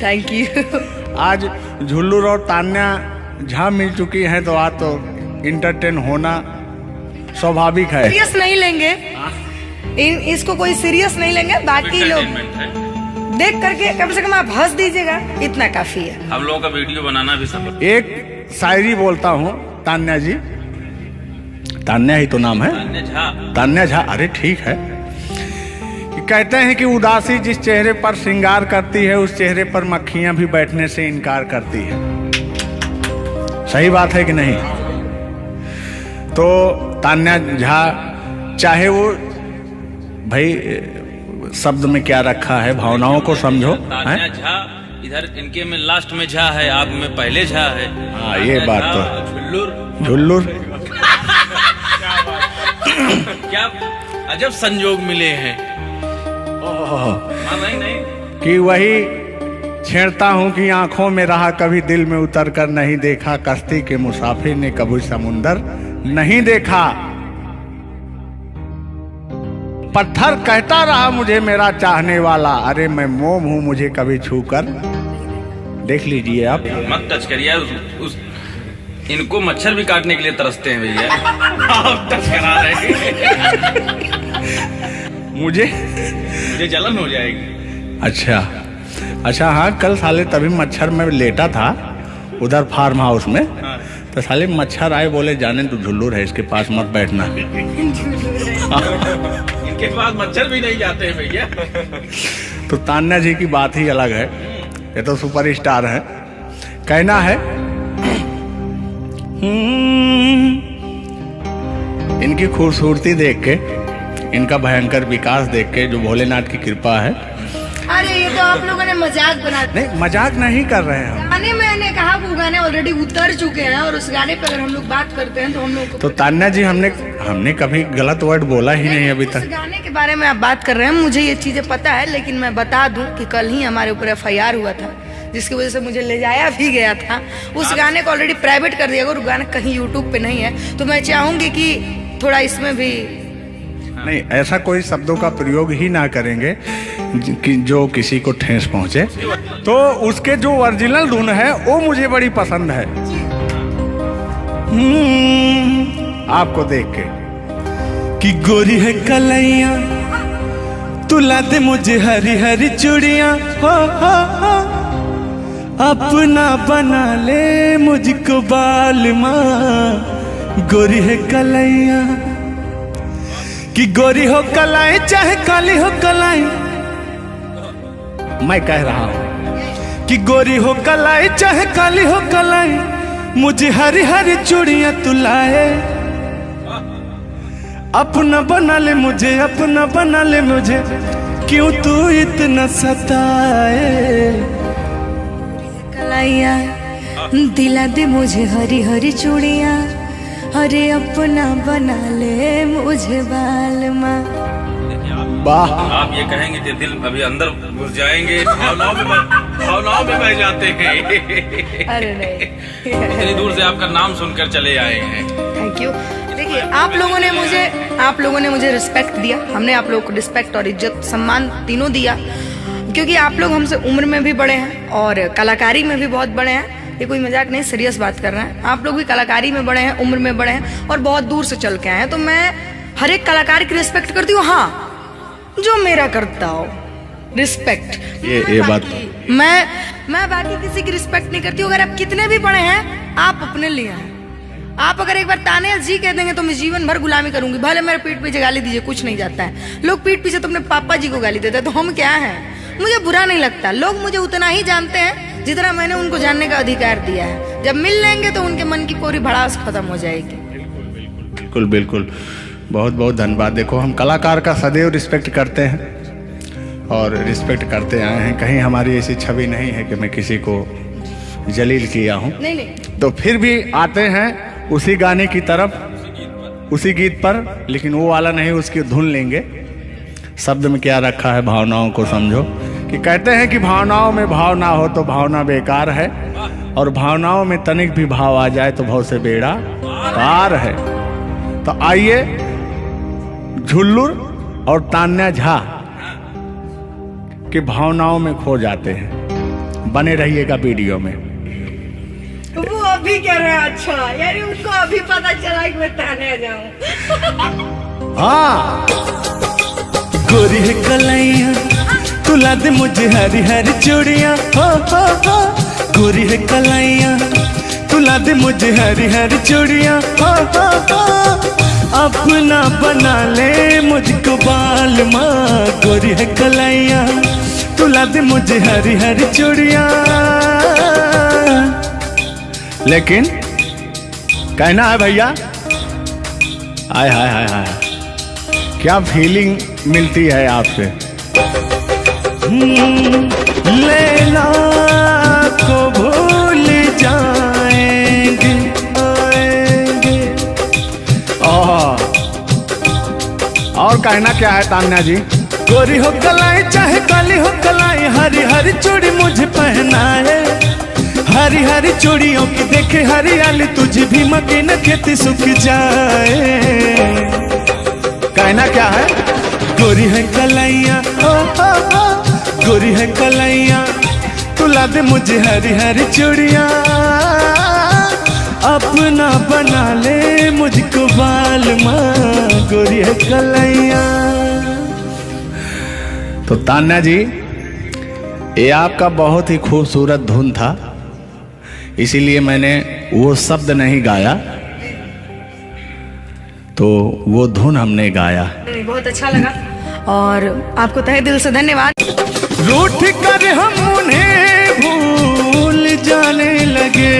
Thank you. आज झुल्लूर और तान्या झा मिल चुकी है, तो आज तो इंटरटेन होना स्वाभाविक है। सीरियस नहीं लेंगे, इसको कोई सीरियस नहीं लेंगे। बाकी लोग देख करके कम से कम आप हंस दीजिएगा, इतना काफी है। हम लोगों का वीडियो बनाना भी सब। एक शायरी बोलता हूँ तान्या जी। तान्या ही तो नाम है, तान्या झा। अरे ठीक है। कहते हैं कि उदासी जिस चेहरे पर श्रृंगार करती है, उस चेहरे पर मक्खियां भी बैठने से इनकार करती है। सही बात है कि नहीं? तो तान्या झा, चाहे वो भाई शब्द में क्या रखा है, भावनाओं को समझो। तान्या झा इधर इनके में लास्ट में झा है, आप में पहले झा है। हाँ, ये बात तो झुल्लुर क्या अजब संजोग मिले हैं। नहीं कि वही छेड़ता हूँ कि आंखों में रहा कभी दिल में उतर कर नहीं देखा, कश्ती के मुसाफिर ने कभी समुंदर नहीं देखा। पत्थर कहता रहा मुझे मेरा चाहने वाला, अरे मैं मोम हूँ मुझे कभी छूकर देख लीजिए आप। मत टच करिए उस इनको मच्छर भी काटने के लिए तरसते हैं भैया। आप टच करा रहे हैं। मुझे जलन हो जाएगी। अच्छा हाँ, कल साले तभी मच्छर में लेटा था उधर फार्म हाउस में। हाँ। तो साले मच्छर आए, बोले जाने तो झुल्लूर है, इसके पास मत बैठना। इनके पास मच्छर भी नहीं जाते हैं भैया। तो तान्या जी की बात ही अलग है, ये तो सुपरस्टार है। कहना है इनकी खूबसूरती देख के, इनका भयंकर विकास देख के, जो भोलेनाथ की कृपा है। अरे ये तो आप लोगों ने मजाक बना दिया। नहीं, मजाक नहीं कर रहे हैं। गाने मैंने कहा वो गाने ऑलरेडी उतर चुके हैं, और उस गाने पे अगर हम लोग बात करते हैं तो हम लोग तो तान्या जी, हमने कभी गलत वर्ड बोला ही नहीं अभी तक। उस गाने के बारे में आप बात कर रहे हैं, मुझे ये चीजें पता है, लेकिन मैं बता दूं कि कल ही हमारे ऊपर FIR हुआ था, जिसकी वजह से मुझे ले जाया भी गया था। उस गाने को ऑलरेडी प्राइवेट कर दिया, और गाना कहीं यूट्यूब पे नहीं है। तो मैं चाहूंगी कि थोड़ा इसमें भी नहीं, ऐसा कोई शब्दों का प्रयोग ही ना करेंगे कि जो किसी को ठेस पहुंचे। तो उसके जो ओरिजिनल धुन है वो मुझे बड़ी पसंद है। आपको देख के कि गोरी है कलैया तुला दे मुझे हरी हरी चूड़ियां हो अपना बना ले मुझको बाल माँ गोरी है कलैया कि गोरी हो कलाई चाहे काली हो कलाई मैं कह रहा हूं कि गोरी हो कलाई चाहे काली हो कलाई मुझे हरी हरी चूड़ियां तुलाए अपना बना ले मुझे अपना बना ले मुझे क्यों तू इतना सताए कलाइया दिला दे मुझे हरी हरी चूड़ियां अरे अपना बना ले मुझे बाल माँ। वाह आप ये कहेंगे कि दिल अभी अंदर घुस जाएंगे, भावनाओं में बह जाते हैं। अरे नहीं, इतनी दूर से आपका नाम सुनकर चले आए हैं। Thank you. देखिए आप लोगों ने मुझे रिस्पेक्ट दिया, हमने आप लोगों को रिस्पेक्ट और इज्जत सम्मान तीनों दिया, क्योंकि आप लोग हमसे उम्र में भी बड़े हैं और कलाकारी में भी बहुत बड़े हैं। ये कोई मजाक नहीं, सीरियस बात कर रहे हैं। आप लोग भी कलाकारी में बड़े हैं, उम्र में बड़े हैं और बहुत दूर से चल के आए हैं, तो मैं हर एक कलाकार की रिस्पेक्ट करती हूँ। हाँ, जो मेरा करता हो रिस्पेक्ट, ये बात मैं बाकी किसी की रिस्पेक्ट नहीं करती हूँ। अगर आप कितने भी बड़े हैं, आप अपने लिए हैं। आप अगर एक बार ताने जी कह देंगे तो मैं जीवन भर गुलामी करूंगी, भले मेरे पीठ पीछे गाली दीजिए, कुछ नहीं जाता है। लोग पीठ पीछे तो अपने पापा जी को गाली देते हैं, तो हम क्या हैं? मुझे बुरा नहीं लगता। लोग मुझे उतना ही जानते हैं जितना मैंने उनको जानने का अधिकार दिया है। जब मिल लेंगे तो उनके मन की पूरी भड़ास खत्म हो जाएगी। बिल्कुल बिल्कुल, बहुत बहुत धन्यवाद। देखो हम कलाकार का सदैव रिस्पेक्ट करते हैं और रिस्पेक्ट करते आए हैं। कहीं हमारी ऐसी छवि नहीं है कि मैं किसी को जलील किया हूँ। नहीं। तो फिर भी आते हैं उसी गाने की तरफ, उसी गीत पर, लेकिन वो वाला नहीं, उसकी धुन लेंगे। शब्द में क्या रखा है, भावनाओं को समझो। कि कहते हैं कि भावनाओं में भाव ना हो तो भावना बेकार है, और भावनाओं में तनिक भी भाव आ जाए तो भाव से बेड़ा पार है। तो आइए झुल्लुर और तान्या झा की भावनाओं में खो जाते हैं। बने रहिएगा वीडियो में। वो अभी कह रहे हैं, अच्छा यानी उनको अभी पता चला कि मैं तान्या जाऊं। हाँ, गोरी है कलैया तुला दे मुझे हरी हरी चूड़ियां हो गोरी है कलैया तुला दे मुझे हरी हरी चूड़ियां हो अपना बना ले मुझको बाल माँ गोरी है कलैया तुला दे मुझे हरी हरी चूड़ियां। लेकिन कहना है भैया, हाय हाय हाय हाय, क्या फीलिंग मिलती है आपसे। लैला को भूल जाएंगे और कहना क्या है तान्या जी। गोरी हो कलाई चाहे काली हो कलाई हरी हरी चूड़ी मुझे पहनाए हरी हरी चूड़ियों की देखे हरियाली तुझे भी मकीन खेती सूख जाए। कहना क्या है, गोरी है कलैया गोरी है कलैया तुला दे मुझे हरी हरी चूड़ियां अपना बना ले मुझको बाल माँ गोरी है कलैया। तो तान्या जी, ये आपका बहुत ही खूबसूरत धुन था, इसीलिए मैंने वो शब्द नहीं गाया, तो वो धुन हमने गाया। बहुत अच्छा लगा और आपको तहे दिल से धन्यवाद। रूठ कर हम उन्हें भूल जाने लगे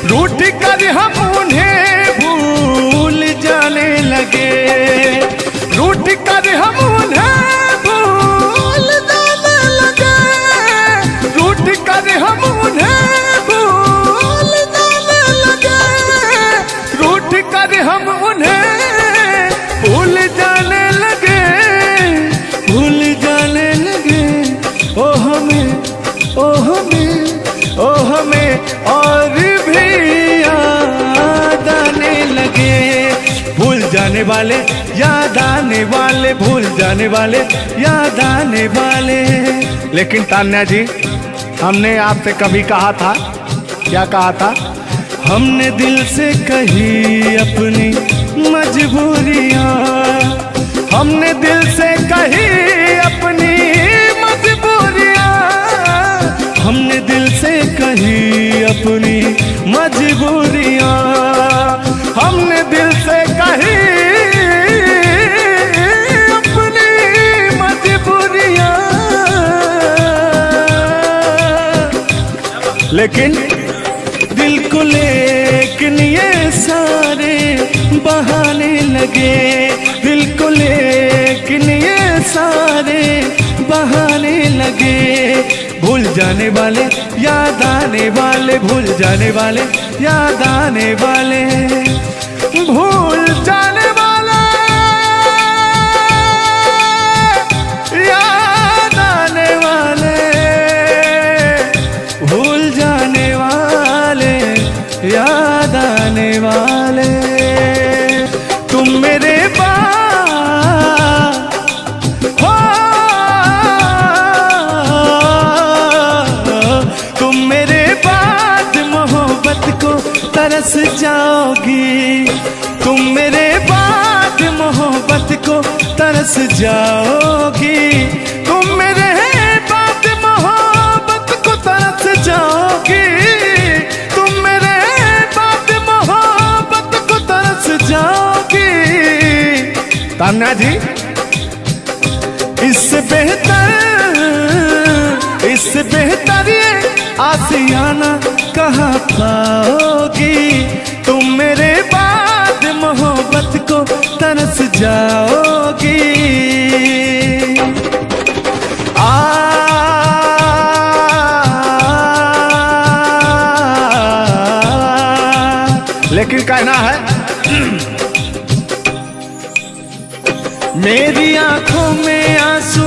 रूठ कर हम उन्हें भूल जाने लगे रूठ कर हम उन्हें भूल जाने लगे रूठ कर हम उन्हें भूल जाने लगे रूठ कर हम उन्हें भूल जाने लगे भूल जाने लगे ओ हमें और भी याद आने लगे भूल जाने वाले याद आने वाले भूल जाने वाले याद आने वाले। लेकिन तान्या जी, हमने आपसे कभी कहा था, क्या कहा था, हमने दिल से कही अपनी मजबूरियां, हमने दिल से कही अपनी मजबूरियां, हमने दिल से कही अपनी मजबूरियां, हमने दिल से कही अपनी मजबूरियां। लेकिन दिल को लेकिन ये सारे बहाने लगे, दिल को लेकिन ये सारे बहाने लगे। भूल जाने वाले याद आने वाले, भूल जाने वाले याद आने वाले, भूल जाने वाले याद आने वाले, भूल जाने वाले याद आने वाले। तुम मेरे हो, तुम मेरे बाद मोहब्बत को तरस जाओगी, तुम मेरे बाद मोहब्बत को तरस जाओगी, तुम मेरे बाद मोहब्बत को तरस जाओगी, तुम मेरे बाद मोहब्बत को तरस जाओगी। तान्या जी, इससे बेहतर ये आशियाना कहाँ पाओगी, तुम मेरे बाद मोहब्बत को तरस जाओगी। लेकिन कहना है मेरी आंखों में आंसू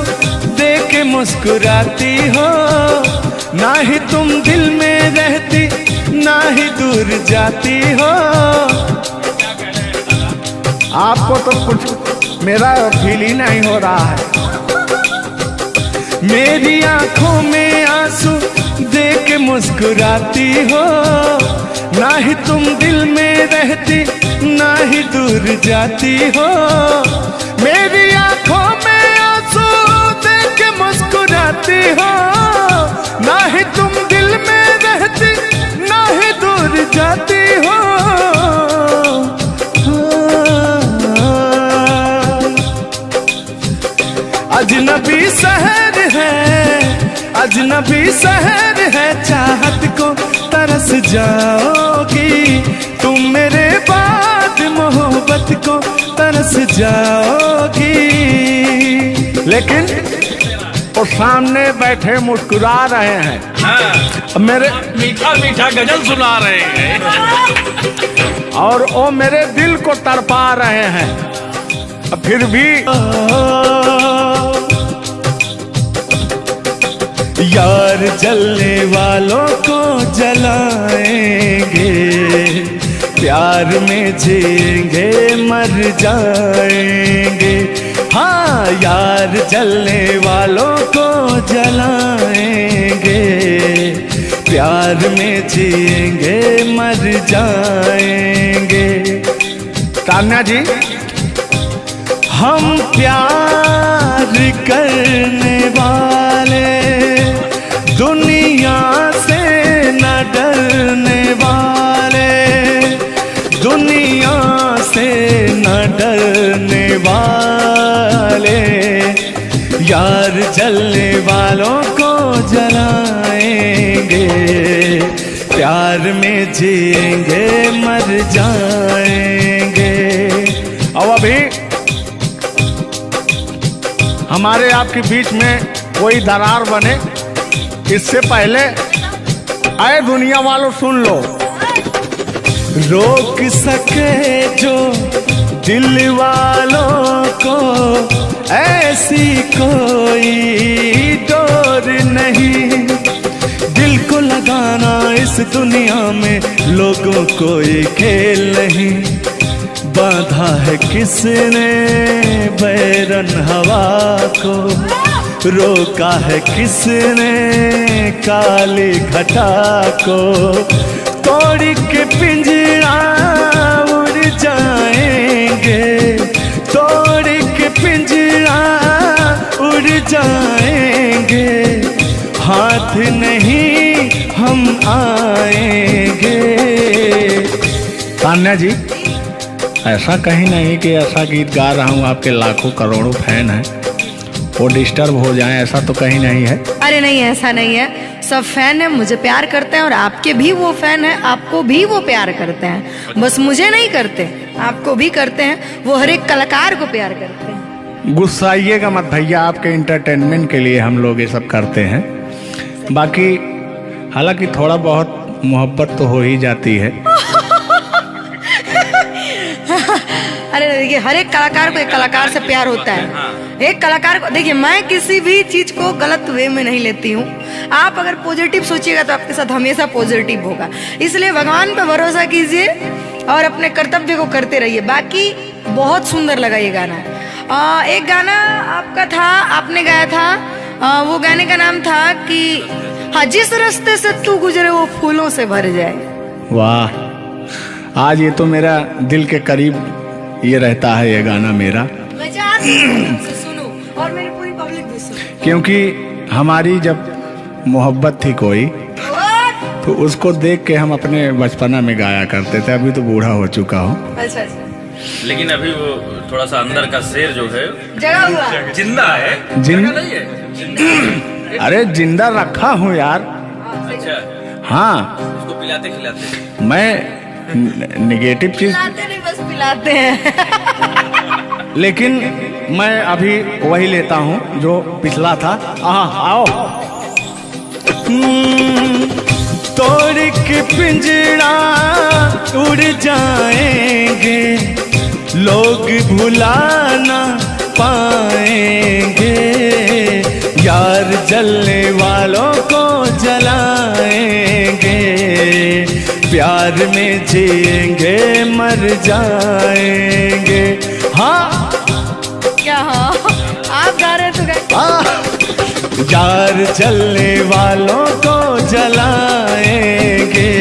देख के मुस्कुराती हो, ना ही तुम दिल में रहती ना ही दूर जाती हो। आपको तो कुछ मेरा फील ही नहीं हो रहा है। मेरी आंखों में आंसू देख के मुस्कुराती हो, ना ही तुम दिल में रहती ना ही दूर जाती हो। मेरी आंखों में आंसू देख के मुस्कुराती हो, ना ही तुम दिल में रहती ना ही दूर जाती हो। अजनबी शहर है, अजनबी शहर है, चाहत को तरस जाओगी, तुम मेरे बाद मोहब्बत को तरस जाओगी। लेकिन वो सामने बैठे मुस्कुरा रहे हैं, हाँ, मेरे मीठा मीठा गजल सुना रहे हैं और वो मेरे दिल को तड़पा रहे हैं। फिर भी यार जलने वालों को जलाएंगे, प्यार में जिएंगे मर जाएंगे। हाँ, यार जलने वालों को जलाएंगे, प्यार में जिएंगे मर जाएंगे। तान्या जी, हम प्यार करने वाले दुनिया से न डरने वाले, दुनिया से न डरने वाले, यार जलने वालों को जलाएंगे, प्यार में जिएंगे मर जाएंगे। और अभी हमारे आपके बीच में कोई दरार बने इससे पहले आए दुनिया वालों सुन लो। रोक सके जो दिल वालों को ऐसी कोई डोर नहीं, दिल को लगाना इस दुनिया में लोगों को ये खेल नहीं। बांधा है किसने बैरन हवा को, रोका है किसने काली घटा को, तोड़ के पिंजरा उड़ जाएंगे, तोड़ के पिंजरा उड़ जाएंगे, हाथ नहीं हम आएंगे। तान्या जी, ऐसा कहीं नहीं कि ऐसा गीत गा रहा हूँ आपके लाखों करोड़ों फैन हैं वो डिस्टर्ब हो जाएं, ऐसा तो कहीं नहीं है। अरे नहीं, ऐसा नहीं है। सब फैन है, मुझे प्यार करते हैं और आपके भी वो फैन है, आपको भी वो प्यार करते हैं। बस मुझे नहीं करते, आपको भी करते हैं। वो हर एक कलाकार को प्यार करते हैं। गुस्साइएगा मत भैया, आपके इंटरटेनमेंट के लिए हम लोग ये सब करते हैं। बाकी हालांकि थोड़ा बहुत मोहब्बत तो हो ही जाती है। अरे देखिए, हर एक कलाकार को एक कलाकार से प्यार होता है। एक कलाकार को देखिए, मैं किसी भी चीज को गलत वे में नहीं लेती हूँ। आप अगर पॉजिटिव सोचिएगा तो आपके साथ हमेशा पॉजिटिव होगा। इसलिए भगवान पे भरोसा कीजिए और अपने कर्तव्य को करते रहिए। बाकी बहुत सुंदर लगा ये गाना। एक गाना आपका था, आपने गाया था, वो गाने का नाम था कि हाँ, जिस रास्ते से तू गुजरे वो फूलों से भर जाए। वाह, आज ये तो मेरा दिल के करीब ये रहता है ये गाना मेरा, मैं चाहती हूँ उसे सुनो और मेरी पूरी पब्लिक भी सुने। क्योंकि हमारी जब मोहब्बत थी कोई तो उसको देख के हम अपने बचपना में गाया करते थे। अभी तो बूढ़ा हो चुका हूँ। अच्छा अच्छा, लेकिन अभी वो थोड़ा सा अंदर का शेर जो है जगा हुआ जिंदा है। जिंदा नहीं है जिंदा। अरे जिंदा रखा हूँ यार। अच्छा, हाँ, उसको पिलाते खिलाते। मैं निगेटिव चीज, पिलाते नहीं, बस पिलाते हैं। लेकिन मैं अभी वही लेता हूँ जो पिछला था। आओ। तोड़ के पिंजरा उड़ जाएंगे, लोग भुला ना पाएंगे, यार जलने वालों को जलाएंगे, प्यार में जिएंगे मर जाएंगे। हाँ क्या? हाँ, आप गा रहे तो गाइए। यार जलने वालों को जलाएंगे,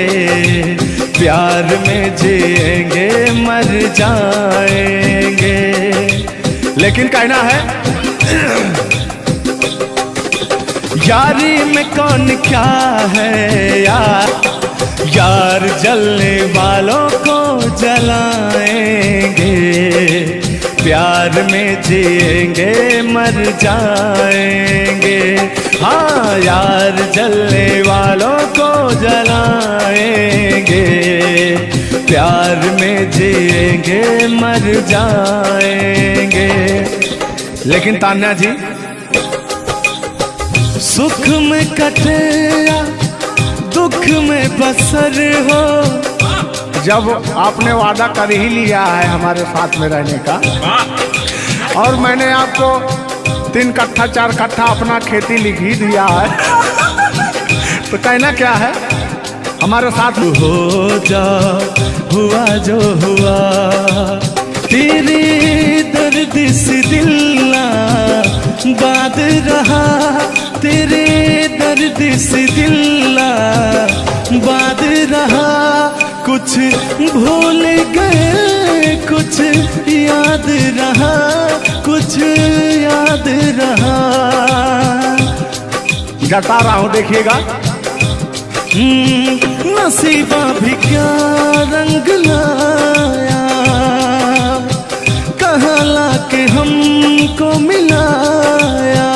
प्यार में जिएंगे मर जाएंगे। लेकिन कहना है यारी में कौन क्या है यार, यार जलने वालों को जलाएंगे, प्यार में जिएंगे मर जाएंगे। हाँ, यार जलने वालों को जलाएंगे, प्यार में जिएंगे मर जाएंगे। लेकिन तान्या जी, सुख में कटे या दुख में बसर हो, जब आपने वादा कर ही लिया है हमारे साथ में रहने का, और मैंने आपको 3 कट्ठा 4 कट्ठा अपना खेती लिख ही दिया है, तो कहना क्या है हमारे साथ हो जा, हुआ जो हुआ, तेरे दर्द से दिल ना बात रहा, तेरे दर्द से दिल ना बात रहा, कुछ भूल गए कुछ याद रहा, कुछ याद रहा। जता रहा हूँ, देखिएगा। नसीबा भी क्या रंग लाया, कहाँ लाके हमको मिलाया,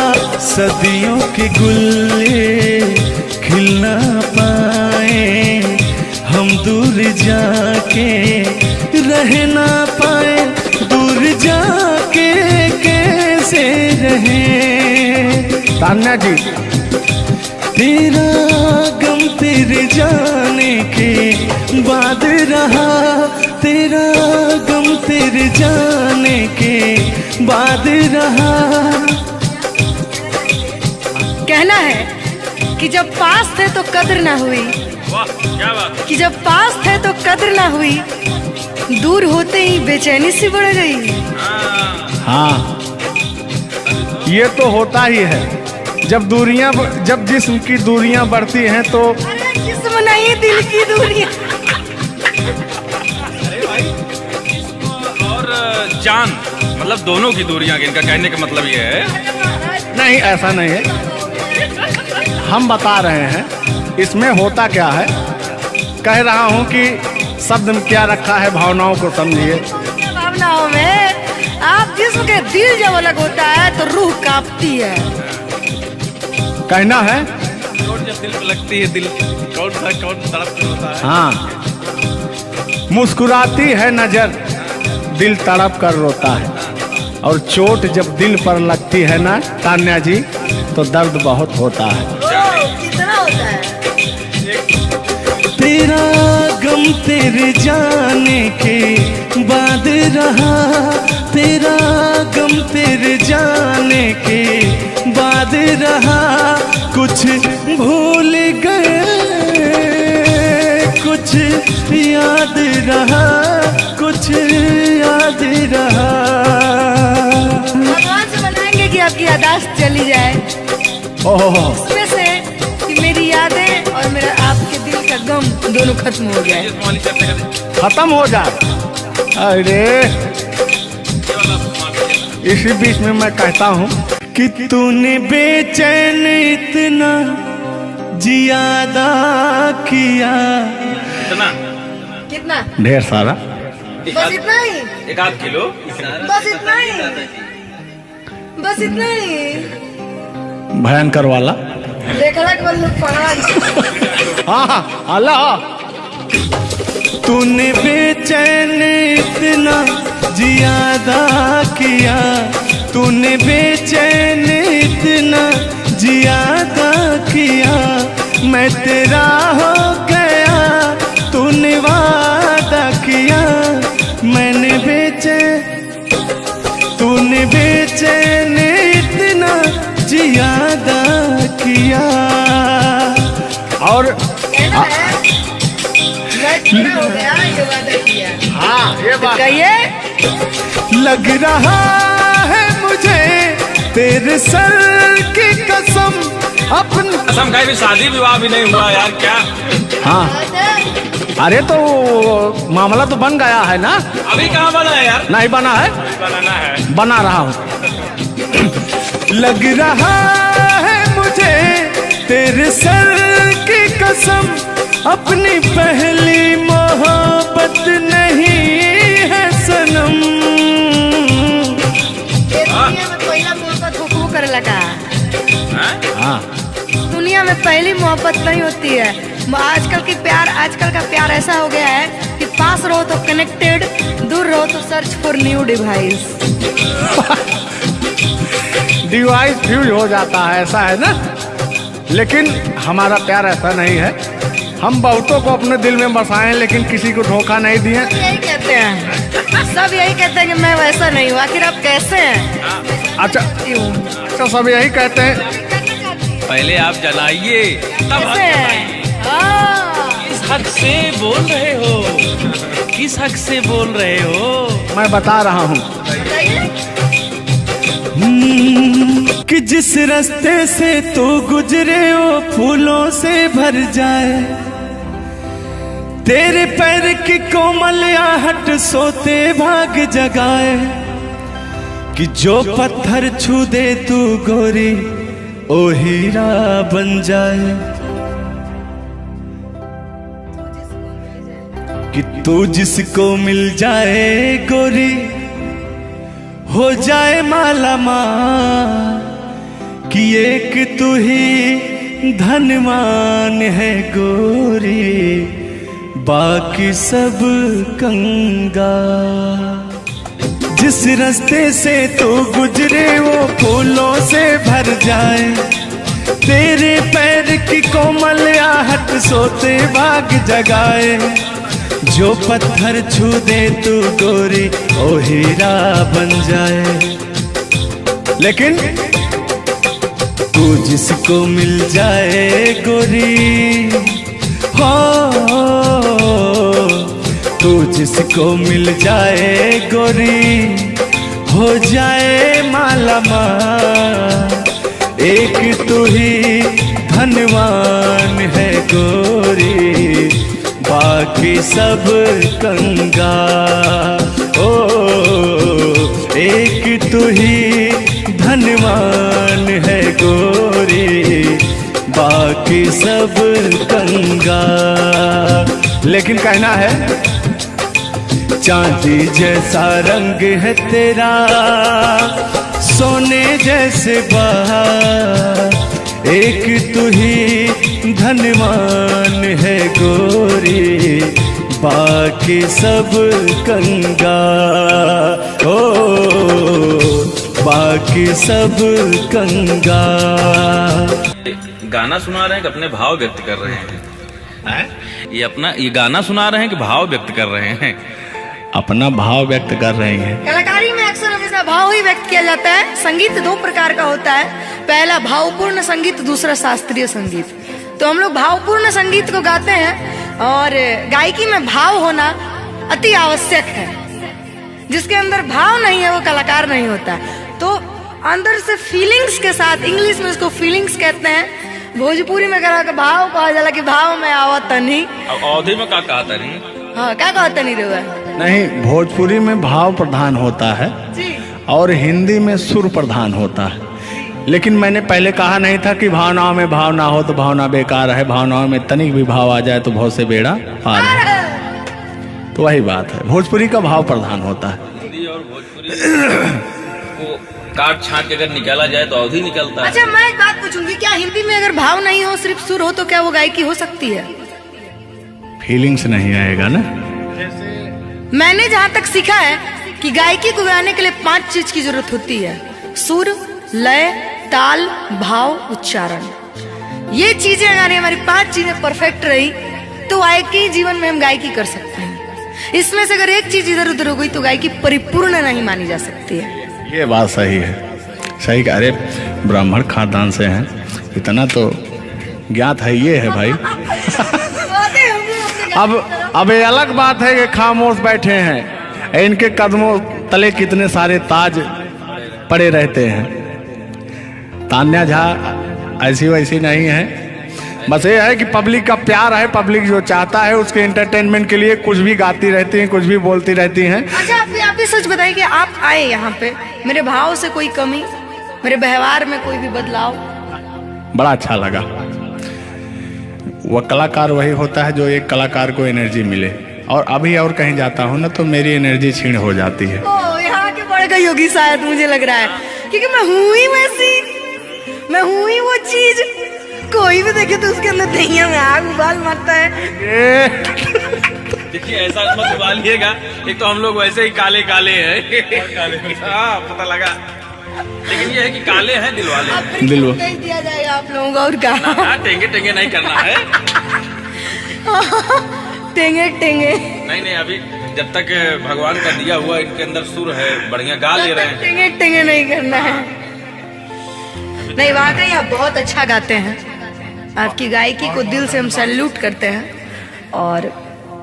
सदियों के गुल्ले खिल ना पाए, हम दूर जाके रह ना पाए, दूर जाके कैसे रहे। तान्या जी, तेरा गम तेरे जाने के बाद रहा, तेरा गम तेरे जाने के बाद रहा। कहना है कि जब पास थे तो कद्र ना हुई, वाह क्या बात। कि जब पास थे तो कद्र ना हुई, दूर होते ही बेचैनी सी बढ़ गई। हाँ, ये तो होता ही है। जब जिस्म की दूरियां बढ़ती हैं तो अरे जिस्म नहीं, दिल की दूरियां। और जान मतलब दोनों की दूरियां, इनका कहने का मतलब ये है। नहीं, ऐसा नहीं है। हम बता रहे हैं इसमें होता क्या है। कह रहा हूं कि शब्द में क्या रखा है, भावनाओं को समझिए। भावनाओं में आप जिस्म के दिल जब अलग होता है तो रूह कांपती है। कहना है चोट जब दिल पे लगती है, दिल कौन तड़प होता है। हाँ, मुस्कुराती है नजर, दिल तड़प कर रोता है। और चोट जब दिल पर लगती है ना तान्या जी, तो दर्द बहुत होता है। कितना होता है? तेरा गम तेरे जाने के बाद रहा, तेरा गम तेरे जाने के बाद रहा। कुछ भूल गए, कुछ याद रहा, कुछ याद रहा। भगवान से मनाएंगे कि आपकी यादाश्त चली जाए, ओह, उसमें से कि मेरी यादें और मेरा आपके दिल का गम दोनों खत्म हो जाए। खत्म हो जाए। अरे इसी बीच में मैं कहता हूँ कि तूने बेचैन इतना जियादा किया। इतना कितना? ढेर सारा। बस इतना ही, एक आध किलो। बस इतना ही, बस इतना ही। भयंकर वाला। देखला के बाद पढ़ा। हाँ, अल्लाह। तूने बेचैन इतना जियादा किया, तूने बेचैन इतना जियादा किया। मैं तेरा हो गया, तूने वादा किया। मैंने तूने बेचैन इतना जियादा किया। और मैं हो गया, ये वादा किया। हाँ, ये बात कहिए। लग रहा है मुझे तेरे सर की कसम, अपनी कसम खाई भी शादी विवाह भी नहीं हुआ यार, क्या? हाँ। अरे तो मामला तो बन गया है ना। अभी कहाँ बना है यार? नहीं बना है, बनाना है। बना रहा हूँ। लग रहा है मुझे तेरे सर की कसम, अपनी पहली मोहब्बत नहीं है सनम। दुनिया में पहला मोहब्बत हुकू करे लगा। हाँ, दुनिया में पहली मोहब्बत नहीं होती है। आजकल का प्यार ऐसा हो गया है कि पास रहो तो कनेक्टेड, दूर रहो तो search for new device. Device fuse हो जाता है, ऐसा है ना। लेकिन हमारा प्यार ऐसा नहीं है। हम बहुतों को अपने दिल में बसाए, लेकिन किसी को धोखा नहीं दिए। यही कहते हैं, सब यही कहते हैं कि मैं वैसा नहीं हूँ। आखिर आप कैसे हैं? अच्छा, सब यही कहते हैं। पहले आप जलाइए तब कैसे हैं? हाँ। किस हक से बोल रहे हो? किस हक से बोल रहे हो? मैं बता रहा हूँ। कि जिस रास्ते से तू गुजरे वो फूलों से भर जाए, तेरे पैर की कोमल आहट सोते भाग जगाए। कि जो पत्थर छू दे तू गोरी ओ हीरा बन जाए। कि तू जिसको मिल जाए गोरी हो जाए माला माल। कि एक तू ही धनवान है गोरी, बाकी सब कंगाल। जिस रास्ते से तू गुजरे वो फूलों से भर जाए, तेरे पैर की कोमल आहट सोते भाग जगाए। जो पत्थर छू दे तू गोरी ओ हीरा बन जाए। लेकिन तू जिसको मिल जाए गोरी हो, तू जिसको मिल जाए गोरी हो जाए माला माल। एक तू ही धनवान है गोरी, बाकी सब कंगाल। ओ एक तू ही धनवान है गोरी, बाकी सब कंगाल। लेकिन कहना है, चांदी जैसा रंग है तेरा, सोने जैसे बहार, एक तू ही धनवान है गोरी, बाकी सब कंगाल। ओ बाकी सब कंगाल। गाना सुना रहे हैं कि अपने भाव व्यक्त कर रहे हैं? ये गाना सुना रहे हैं कि भाव व्यक्त कर रहे हैं? अपना भाव व्यक्त कर रहे हैं। कलाकारी में अक्सर हमेशा भाव ही व्यक्त किया जाता है। संगीत दो प्रकार का होता है, पहला भावपूर्ण संगीत, दूसरा शास्त्रीय संगीत। तो हम लोग भावपूर्ण संगीत को गाते हैं और गायकी में भाव होना अति आवश्यक है। जिसके अंदर भाव नहीं है वो कलाकार नहीं होता। तो अंदर से फीलिंग्स के साथ, इंग्लिश में उसको फीलिंग्स कहते हैं, भोजपुरी में कहा भाव कहा जाला कि भाव में आवत नहीं। अवधि में क्या कहा था नहीं? हाँ, क्या कहता नहीं रहा? नहीं, भोजपुरी में भाव प्रधान होता है जी। और हिंदी में सुर प्रधान होता है। लेकिन मैंने पहले कहा नहीं था कि भावनाओं में भाव ना हो तो भावना बेकार है, भावनाओं में तनिक भी भाव आ जाए तो बहुत से बेड़ा पार है। तो वही बात है, भोजपुरी का भाव प्रधान होता है। हिंदी और भोजपुरी को काट छाट के अगर निकाला जाए तो अवधि निकलता है। अच्छा, मैं एक बात पूछूंगी, क्या हिंदी में अगर भाव नहीं हो, सिर्फ सुर हो, तो क्या वो गायकी हो सकती है? फीलिंग्स नहीं आएगा ना। मैंने जहाँ तक सीखा है कि गायकी को गाने के लिए 5 चीज की जरूरत होती है: सुर, लय, ताल, भाव, उच्चारण। ये चीजें अगर हमारी 5 चीजें परफेक्ट रही तो गायकी जीवन में हम गायकी कर सकते हैं। इसमें से अगर एक चीज इधर उधर हो गई तो गायकी परिपूर्ण नहीं मानी जा सकती है। ये बात सही है, सही। अरे ब्राह्मण खानदान से हैं, इतना तो ज्ञात है। ये है भाई। अब ये अलग बात है कि खामोश बैठे हैं, इनके कदमों तले कितने सारे ताज पड़े रहते हैं। तान्या झा ऐसी वैसी नहीं है, बस ये है कि पब्लिक का प्यार है, पब्लिक जो चाहता है उसके एंटरटेनमेंट के लिए कुछ भी गाती रहती हैं, कुछ भी बोलती रहती हैं। अच्छा, आप भी सच बताइए कि आप आए यहाँ पे, मेरे भाव से कोई कमी, मेरे व्यवहार में कोई भी बदलाव? बड़ा अच्छा लगा। वह कलाकार वही होता है जो एक कलाकार को एनर्जी मिले। और अभी और कहीं जाता हूँ ना तो मेरी एनर्जी छीण हो जाती है। ओ, यहाँ के बढ़ गई होगी शायद, मुझे लग रहा है, क्योंकि मैं हूँ ही वैसी, मैं हूँ ही वो चीज। कोई भी देखे तो उसके अंदर दहिया में आग उबाल मारता है। देखिए, ऐसा मत उबालिएगा, एक तो हम लोग वैसे ही काले काले हैं। हाँ, पता लगा। लेकिन ये है कि काले हैं दिल वाले। दिल नहीं दिया जाएगा आप लोगों को और क्या? टेंगे टेंगे नहीं करना है। टेंगे टेंगे नहीं, अभी जब तक भगवान का दिया हुआ इनके अंदर सुर है, बढ़िया गा ले रहे हैं। टेंगे टेंगे नहीं करना है। नहीं, वाकई आप बहुत अच्छा गाते हैं। आपकी गायकी को दिल से हम सैल्यूट करते हैं और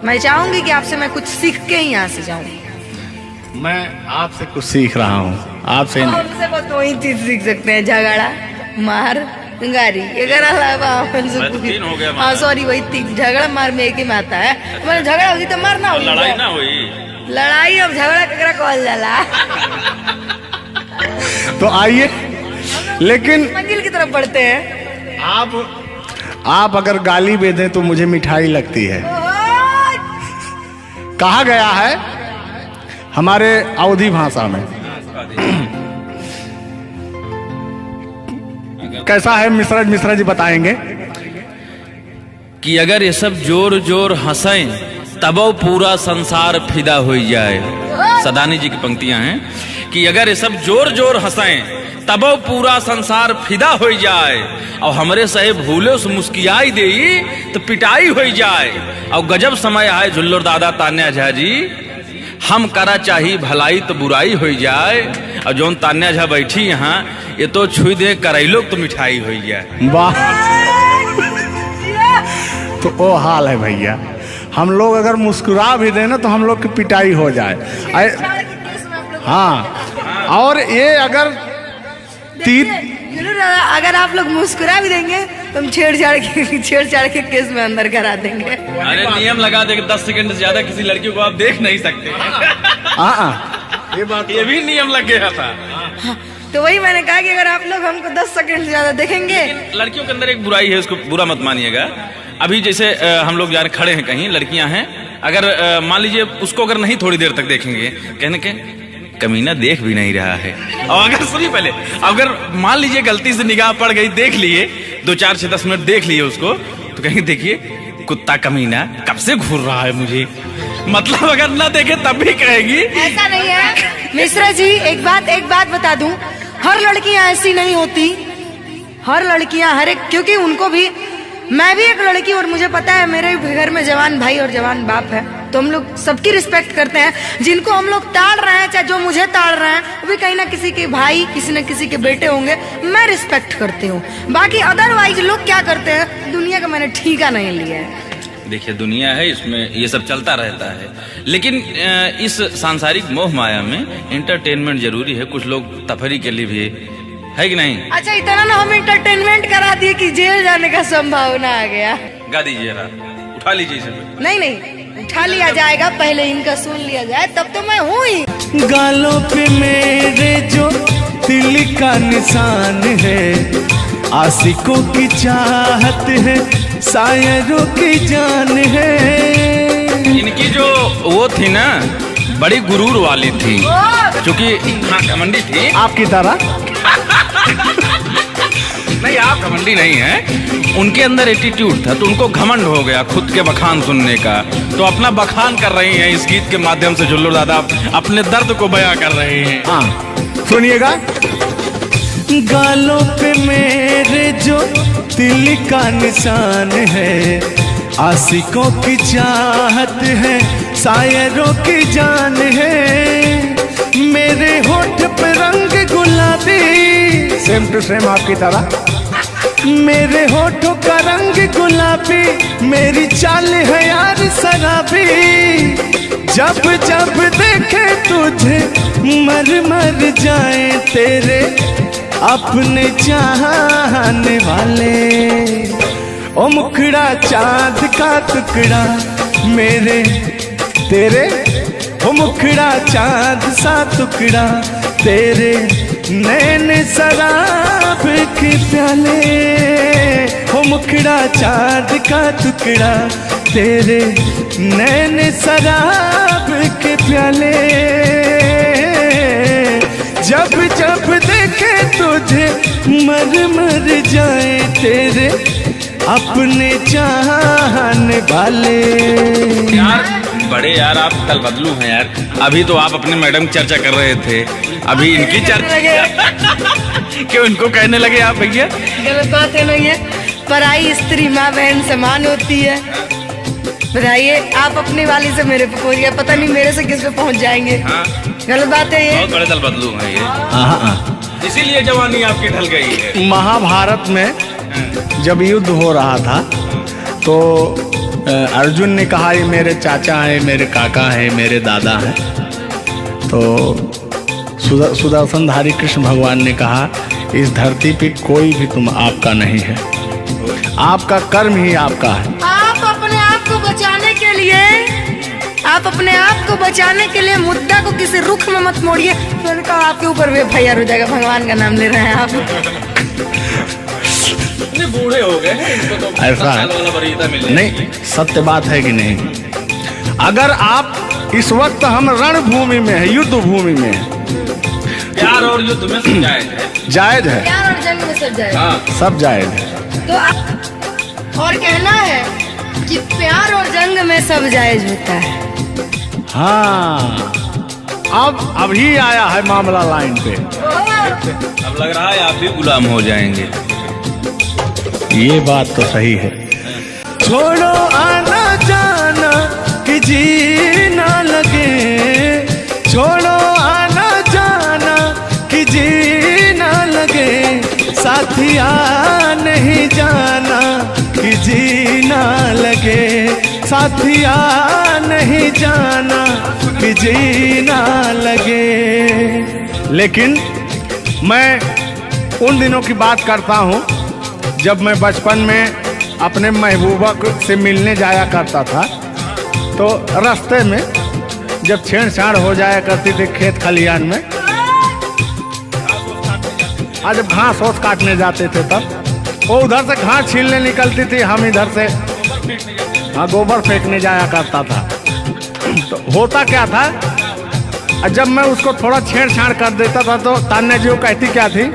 मैं चाहूंगी कि आपसे मैं कुछ सीख के ही यहाँ से जाऊँ। मैं आपसे कुछ सीख रहा हूँ, आपसे हमसे बस दो ही चीज सीख सकते हैं: झगड़ा, मार, गारी। अगर अलावा हाँ सॉरी, वही 3 झगड़ा मार में एक ही में आता है। मैंने झगड़ा हुई तो मारना हुई, लड़ाई ना हुई। लड़ाई अब झगड़ा ककरा कहल जाला। तो आइए, लेकिन मंजिल की तरफ बढ़ते हैं। आप अगर गाली दे दें तो मुझे मिठाई लगती है। कहा गया है हमारे अवधी भाषा में। कैसा है मिश्रा जी बताएंगे कि अगर ये सब जोर जोर हंसें तबो पूरा संसार फिदा हो जाए। सदानी जी की पंक्तियां हैं कि अगर ये सब जोर जोर हंसें तबो पूरा संसार फिदा हो जाए, और हमरे सहे भूले उस मुस्कियाई दे तो पिटाई हो जाए। और गजब समय आए झुल्लर दादा तान्या झा जी, हम करा चाही भलाई तो बुराई हो जाए। और जोन तान्या झा बैठी यहाँ, ये तो छुई दे करैलो तो मिठाई हो जाए। वाह, तो वो हाल है भैया। हम लोग अगर मुस्कुरा भी देना तो हम लोग की पिटाई हो जाए। हाँ, और ये अगर सुनो दादा, अगर आप लोग मुस्कुरा भी देंगे तो हम छेड़छाड़ के केस में अंदर करा देंगे। अरे नियम लगा दे कि 10 सेकंड से ज्यादा किसी लड़की को आप देख नहीं सकते। ये भी नियम लग गया था। हाँ, तो वही मैंने कहा कि अगर आप लोग हमको 10 सेकंड से ज्यादा देखेंगे। लड़कियों के अंदर एक बुराई है, उसको बुरा मत मानिएगा। अभी जैसे हम लोग यार खड़े हैं कहीं, लड़कियां हैं, अगर मान लीजिए उसको अगर नहीं थोड़ी देर तक देखेंगे, कहने के कमीना देख भी नहीं रहा है। और अगर सुनिए पहले, अगर मान लीजिए गलती से निगाह पड़ गई, देख लिए 2 4 6 10 मिनट देख लिए उसको, तो कहेंगे देखिए कुत्ता कमीना कब से घूर रहा है मुझे। मतलब अगर ना देखे तब भी कहेगी। ऐसा नहीं है मिश्रा जी, एक बात बता दूं, हर लड़कियां ऐसी नहीं होती। हर लड़कियां हर एक, क्योंकि उनको भी, मैं भी एक लड़की और मुझे पता है मेरे घर में जवान भाई और जवान बाप है, तो हम लोग सबकी रिस्पेक्ट करते हैं। जिनको हम लोग ताड़ रहे हैं, चाहे जो मुझे ताड़ रहे हैं, वो भी कहीं ना किसी के भाई, किसी न किसी के बेटे होंगे, मैं रिस्पेक्ट करती हूँ। बाकी अदरवाइज लोग क्या करते हैं, दुनिया का मैंने ठीका नहीं लिया है। देखिए दुनिया है, इसमें ये सब चलता रहता है, लेकिन इस सांसारिक मोह माया में एंटरटेनमेंट जरूरी है। कुछ लोग तफरी के लिए भी है कि नहीं। अच्छा, इतना ना हम एंटरटेनमेंट करा दिए कि जेल जाने का संभावना आ गया। गा दीजिए, उठा लीजिए इसे। नहीं उठा लिया जाएगा, पहले इनका सुन लिया जाए, तब तो मैं हूँ ही। गालों पे मेरे जो दिल का निशान है, आशिकों की चाहत है, शायरों की जान है। इनकी जो वो थी ना, बड़ी गुरूर वाली थी, क्योंकि हाँ घमंडी थी आपकी तरह। नहीं, आप घमंडी नहीं है, उनके अंदर एटीट्यूड था, तो उनको घमंड हो गया खुद के बखान सुनने का। तो अपना बखान कर रही हैं इस गीत के माध्यम से। जुल्लू दादा अपने दर्द को बयां कर रहे हैं। हाँ सुनिएगा। गालों पे मेरे जो दिल का निशान है, आशिकों की चाहत है, शायरों की जान है। मेरे होठ पे रंग गुलाबी, सेम टू सेम आपकी तरह। मेरे होठों का रंग गुलाबी, मेरी चाल है यार शराबी। जब जब देखे तुझे मर मर जाए तेरे अपने चाहने वाले। ओ मुखड़ा चांद का टुकड़ा मेरे तेरे, ओ मुखड़ा चांद सा टुकड़ा तेरे, नैन शराब के प्याले। ओ मुखड़ा चांद का टुकड़ा तेरे, नैन शराब के प्याले। जब जब देखे तुझे मर मर जाए तेरे अपने चाहने वाले। यार बड़े यार, आप कल बदलू हैं यार। अभी तो आप अपने मैडम की चर्चा कर रहे थे, अभी इनकी चर्चा क्यों इनको कहने लगे आप भैया? गलत बात है ना ये। पराई स्त्री माँ बहन समान होती है। बताइए, आप अपनी वाली से मेरे पे पहुंच गया, पता नहीं मेरे से किस पे पहुंच जाएंगे। हाँ। गलत बात है ये। बहुत बड़े दल बदलू हैं ये, इसीलिए जवानी आपकी ढल गई है। महाभारत में जब युद्ध हो रहा था तो अर्जुन ने कहा ये मेरे चाचा हैं, मेरे काका हैं, मेरे दादा हैं। तो सुदर्शनधारी कृष्ण भगवान ने कहा इस धरती पे कोई भी तुम आपका नहीं है, आपका कर्म ही आपका है। आप अपने आप को बचाने के लिए, आप अपने आप को बचाने के लिए मुद्दा को किसी रुख में मत मोड़िए। मैंने कहा आपके ऊपर भी FIR हो जाएगा, भगवान का नाम ले रहे हैं आप। बूढ़े हो गए हैं, इनको तो ऐसा है नहीं, सत्य बात है कि नहीं। अगर आप इस वक्त हम रणभूमि में है, युद्ध भूमि में है, प्यार और युद्ध में सब जायज है। जायज है, प्यार और जंग में सब जाएगा। हाँ। सब जायज है। तो आप और कहना है कि प्यार और जंग में सब जायज होता है। हाँ, अब अभी आया है मामला लाइन पे। अब लग रहा है आप भी गुलाम हो जाएंगे। ये बात तो सही है। छोड़ो आना जाना कि जीना लगे, छोड़ो आना जाना कि जीना लगे, साथिया नहीं जाना कि जीना लगे, साथिया नहीं जाना कि जीना लगे। लेकिन मैं उन दिनों की बात करता हूँ जब मैं बचपन में अपने महबूबा से मिलने जाया करता था, तो रास्ते में जब छेड़छाड़ हो जाया करती थी खेत खलियान में, आज जब घास ओस काटने जाते थे तब वो उधर से घास छीलने निकलती थी, हम इधर से गोबर फेंकने जाया करता था। तो होता क्या था, जब मैं उसको थोड़ा छेड़छाड़ कर देता था तो तान्या जी वो कहती क्या थी,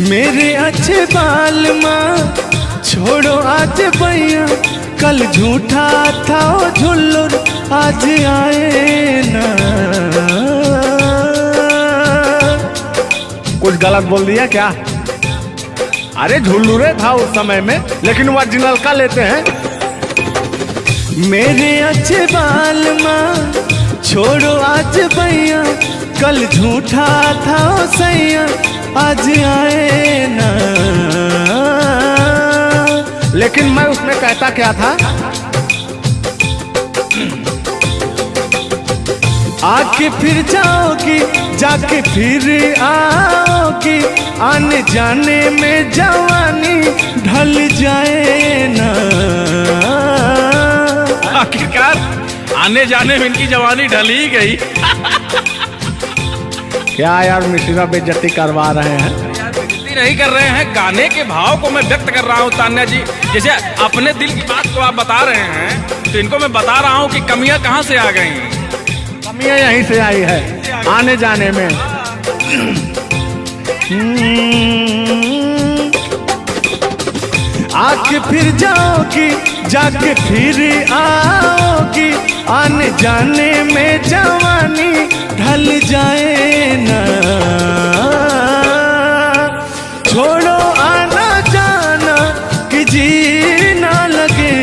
मेरे अच्छे बाल माँ छोड़ो आज भैया, कल झूठा था वो झुल्लुर आज आए ना। कुछ गलत बोल दिया क्या? अरे झुल्लुरे था उस समय में, लेकिन ओरिजिनल का लेते हैं। मेरे अच्छे बाल माँ छोड़ो आज भैया, कल झूठा था वो सैया आज आए ना। लेकिन मैं उसमें कहता क्या था, आके फिर जाओगी जाके फिर आओगी, आने जाने में जवानी ढल जाए ना। आखिरकार आने जाने में इनकी जवानी ढल ही गई। क्या यार मिश्रा बेइज्जती करवा रहे हैं? बेइज्जती नहीं कर रहे हैं, गाने के भाव को मैं व्यक्त कर रहा हूँ तान्या जी। जैसे अपने दिल की बात को आप बता रहे हैं, तो इनको मैं बता रहा हूँ कि कमियां कहाँ से आ गई। कमियां यहीं से आई है आने जाने में। आके फिर जाओगी जाके फिर आओगी, आने जाने में जवानी ढल जाए ना। छोड़ो आना जाना कि जी ना लगे,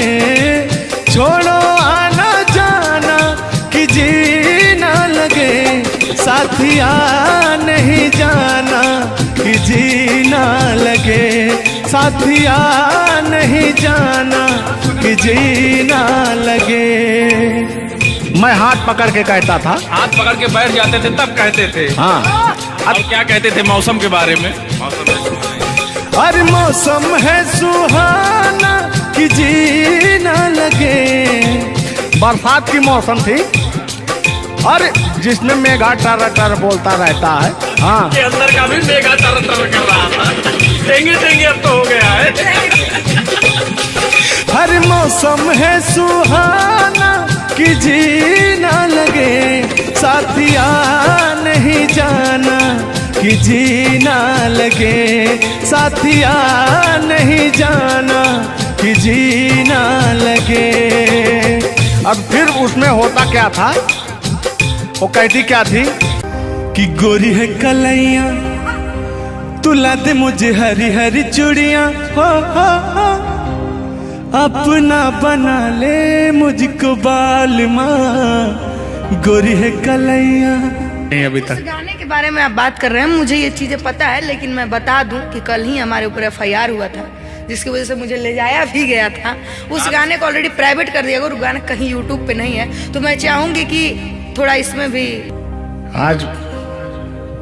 छोड़ो आना जाना कि जी ना लगे, साथिया नहीं जाना कि जी ना लगे, साथिया नहीं जाना कि जी ना लगे। मैं हाथ पकड़ के कहता था, हाथ पकड़ के बैठ जाते थे तब कहते थे। हाँ अब क्या कहते थे मौसम के बारे में? अरे मौसम है सुहाना कि जी ना लगे। बरसात की मौसम थी, अरे जिसमें मेघा टर टर बोलता रहता है। हाँ के अंदर का भी मेघा टर टर कर रहा था। देंगे देंगे अब तो हो गया है। हर मौसम है सुहाना कि जी ना लगे, साथिया नहीं जाना कि जी ना लगे, साथिया नहीं जाना कि जी ना लगे। अब फिर उसमें होता क्या था, वो कहती क्या थी कि गोरी है कलैया तुला दे मुझे हरी हरी चूड़ियां, हो अपना बना ले मुझको बाल माँ, गोरी है कलैया। नहीं अभी इस तक गाने के बारे में आप बात कर रहे हैं, मुझे ये चीजें पता है, लेकिन मैं बता दूं कि कल ही हमारे ऊपर FIR हुआ था, जिसकी वजह से मुझे ले जाया भी गया था। उस गाने को ऑलरेडी प्राइवेट कर दिया गया, और गाना कहीं YouTube पे नहीं है। तो मैं चाहूंगी कि थोड़ा इसमें भी। आज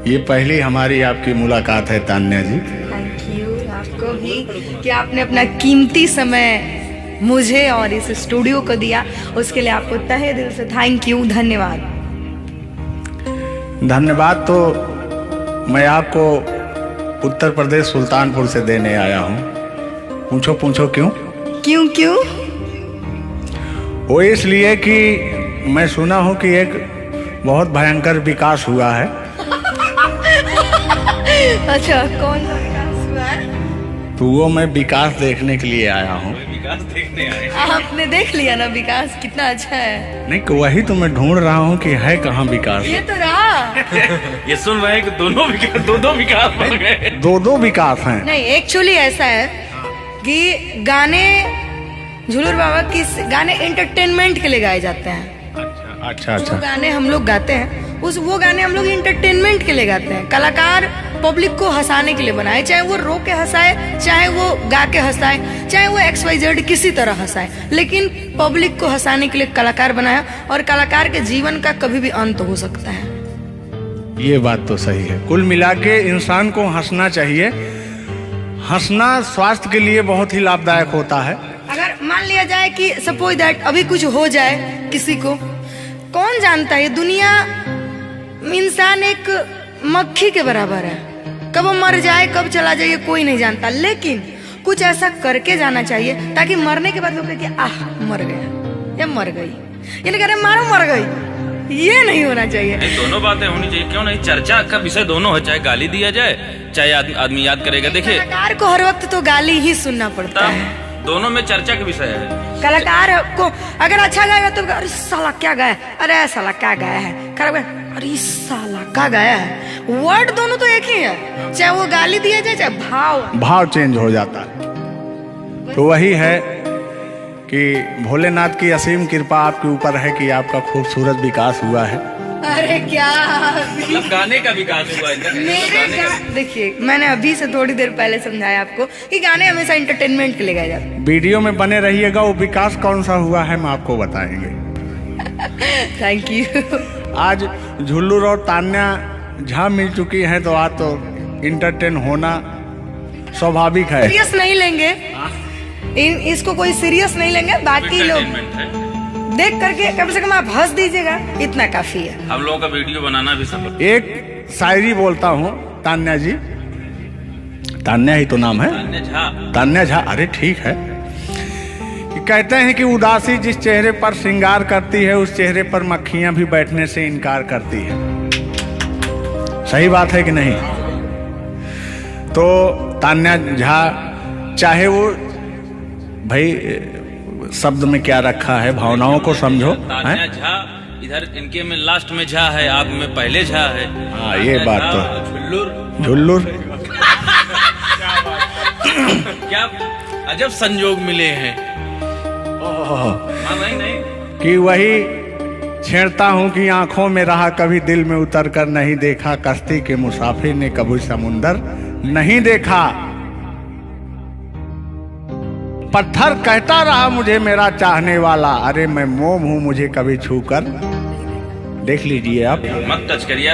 ये पहली हमारी आपकी मुलाकात है तान्या जी। थैंक यू आपको भी कि आपने अपना कीमती समय मुझे और इस स्टूडियो को दिया, उसके लिए आपको तहे दिल से थैंक यू, धन्यवाद। धन्यवाद तो मैं आपको उत्तर प्रदेश सुल्तानपुर से देने आया हूँ। पूछो पूछो क्यों? क्यों क्यों? वो इसलिए कि मैं सुना हूँ कि एक बहुत भयंकर विकास हुआ है। अच्छा, कौन सा विकास हुआ है? तो वो मैं विकास देखने के लिए आया हूँ। विकास देखने आए। आपने देख लिया ना विकास कितना अच्छा है? नहीं कि वही तो मैं ढूंढ रहा हूँ कि है कहाँ विकास। ये तो रहा। ये सुन रहे हैं कि दोनों विकास बन गए। दो विकास हैं। नहीं, एक्चुअली ऐसा है कि गाने झूलूर बाबा की गाने एंटरटेनमेंट के लिए गाए जाते हैं। अच्छा जो गाने हम लोग गाते हैं वो गाने हम लोग इंटरटेनमेंट के लिए गाते हैं। कलाकार पब्लिक को हंसाने के लिए बनाए, चाहे वो रो के हंसाए, चाहे वो गा के हंसाए, चाहे वो XYZ किसी तरह हंसाए, लेकिन पब्लिक को हंसाने के लिए कलाकार बनाया। और कलाकार के जीवन का कभी भी अंत हो सकता है। ये बात तो सही है। कुल मिला के इंसान को हंसना चाहिए। हंसना स्वास्थ्य के लिए बहुत ही लाभदायक होता है। अगर मान लिया जाए कि सपोज दैट अभी कुछ हो जाए किसी को, कौन जानता है, दुनिया इंसान एक मक्खी के बराबर है, कब वो मर जाए कब चला जाए कोई नहीं जानता, लेकिन कुछ ऐसा करके जाना चाहिए ताकि मरने के बाद लोग कहें आह मर गया या मर गई, यानी कह रहे मारो मर गई। ये नहीं होना चाहिए। नहीं, दोनों बातें होनी चाहिए, क्यों नहीं। चर्चा का विषय दोनों है, चाहे गाली दिया जाए चाहे आदमी याद करेगा। देखिए कलाकार को हर वक्त तो गाली ही सुनना पड़ता है, दोनों में चर्चा का विषय है। कलाकार को अगर अच्छा गाएगा तो अरे साला क्या गाया, अरे साला क्या गाया है, खराब गाया, अरे साला क्या गाया है। वर्ड दोनों तो एक ही है, चाहे वो गाली दिया जाए चाहे भाव चेंज हो जाता है। तो वही है कि भोलेनाथ की असीम कृपा आपके ऊपर है कि आपका खूबसूरत विकास हुआ है। अरे क्या मतलब गाने का विकास हुआ है। देखिए मैंने अभी से थोड़ी देर पहले समझाया आपको कि गाने हमेशा एंटरटेनमेंट के लिए गाए जाते हैं। वीडियो में बने रहिएगा, वो विकास कौन सा हुआ है हम आपको बताएंगे। Thank you. आज झुल्लू और तान्या झा मिल चुकी हैं, तो आज तो इंटरटेन होना स्वाभाविक है। सीरियस नहीं लेंगे, इसको कोई सीरियस नहीं लेंगे, बाकी लोग देख करके कम से कम आप हंस दीजिएगा, इतना काफी है। हम लोगों का वीडियो बनाना भी सब। एक शायरी बोलता हूँ तान्या जी, तान्या ही तो नाम है, तान्या झा। अरे ठीक है। कि कहते हैं कि उदासी जिस चेहरे पर श्रृंगार करती है उस चेहरे पर मक्खियां भी बैठने से इनकार करती है। सही बात है कि नहीं? तो तान्या झा, चाहे वो भाई शब्द में क्या रखा है, भावनाओं को समझो। तान्या झा इधर इनके में लास्ट में झा है, आप में पहले झा है। हाँ ये बात तो झुल्लुर क्या अजब संजोग मिले हैं। नहीं कि वही छेड़ता हूँ कि आंखों में रहा कभी दिल में उतर कर नहीं देखा, कश्ती के मुसाफिर ने कभी समुंदर नहीं देखा। पत्थर कहता रहा मुझे मेरा चाहने वाला, अरे मैं मोम हूं मुझे कभी छू कर देख लीजिए आप। मत टच करिए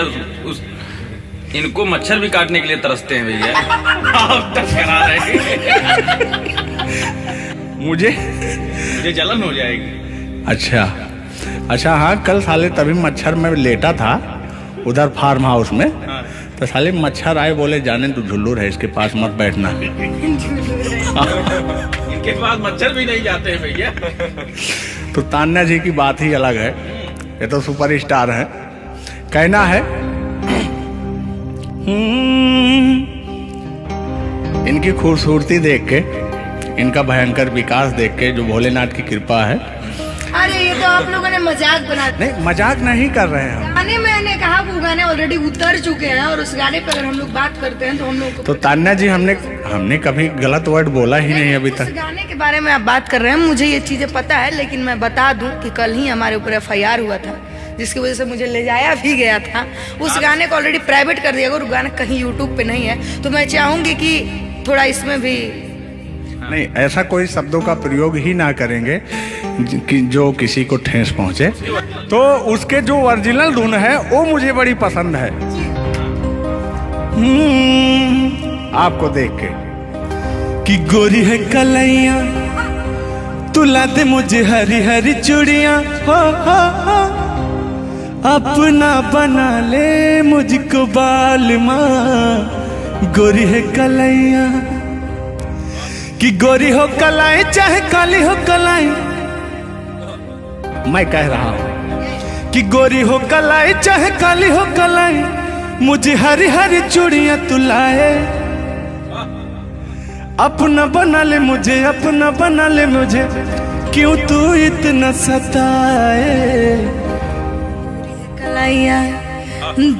इनको, मच्छर भी काटने के लिए तरसते हैं भैया। आप टच करा रहे हैं। मुझे जलन हो जाएगी। अच्छा हाँ, कल साले तभी मच्छर में लेटा था उधर फार्म हाउस में। हाँ। तो साले मच्छर आए, बोले जाने तू झुल्लुर है, इसके पास मत बैठना। इनके पास मच्छर भी नहीं जाते हैं भैया। तो तान्या जी की बात ही अलग है, ये तो सुपरस्टार है। कहना है इनकी खूबसूरती देख के, इनका भयंकर विकास देख के, जो भोलेनाथ की कृपा है। अरे ये तो आप लोगों ने मजाक बना। नहीं मजाक नहीं कर रहे हैं। गाने मैंने कहा वो गाने ऑलरेडी उतर चुके हैं और उस गाने पे अगर हम लोग बात करते हैं तो हम लोग तो तान्या जी हमने कभी गलत वर्ड बोला ही नहीं अभी तक। उस गाने के बारे में आप बात कर रहे हैं, मुझे ये चीजें पता है, लेकिन मैं बता दूं कि कल ही हमारे ऊपर FIR हुआ था, जिसकी वजह से मुझे ले जाया भी गया था। उस गाने को ऑलरेडी प्राइवेट कर दिया, अगर गाना कहीं यूट्यूब पे नहीं है तो मैं चाहूंगी कि थोड़ा इसमें भी नहीं, ऐसा कोई शब्दों का प्रयोग ही ना करेंगे कि जो किसी को ठेस पहुंचे। तो उसके जो ओरिजिनल धुन है वो मुझे बड़ी पसंद है। आपको देख के कि गोरी है कलैया तुला दे मुझे हरी हरी चूड़ियां, हो अपना बना ले मुझको बाल माँ। गोरी है कलैया कि गोरी हो कलाई चाहे काली हो कलाई, मैं कह रहा हूं कि गोरी हो कलाई चाहे काली हो कलाई, मुझे हरी हरी चूड़ियां तुलाए, अपना बना ले मुझे, अपना बना ले मुझे, क्यों तू इतना सताए। कलाइया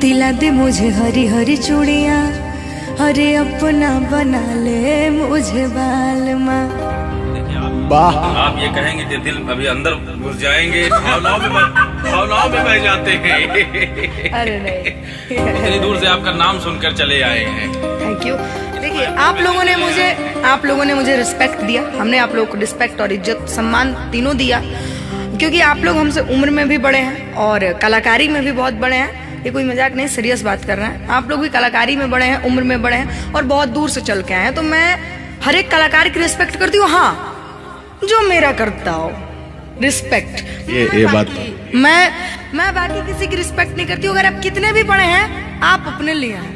दिला दे मुझे हरी हरी चूड़ियां, अरे अपना बना ले मुझे बाल माँ। वाह, आप ये कहेंगे कि दिल अभी अंदर घुस जाएंगे, भावनाओं में बह जाते हैं। अरे नहीं, इतनी दूर से आपका नाम सुनकर चले आए हैं। Thank you. देखिए आप लोगों ने मुझे रिस्पेक्ट दिया, हमने आप लोगों को रिस्पेक्ट और इज्जत सम्मान तीनों दिया, क्योंकि आप लोग हमसे उम्र में भी बड़े हैं और कलाकारी में भी बहुत बड़े हैं। ये कोई मजाक नहीं, सीरियस बात कर रहे हैं। आप लोग भी कलाकारी में बड़े हैं, उम्र में बड़े हैं और बहुत दूर से चल के आए हैं, तो मैं हर एक कलाकार की रिस्पेक्ट करती हूँ। हाँ, जो मेरा करता हो रिस्पेक्ट। ये बात मैं बाकी किसी की रिस्पेक्ट नहीं करती हूँ। अगर आप कितने भी बड़े हैं, आप अपने लिए हैं।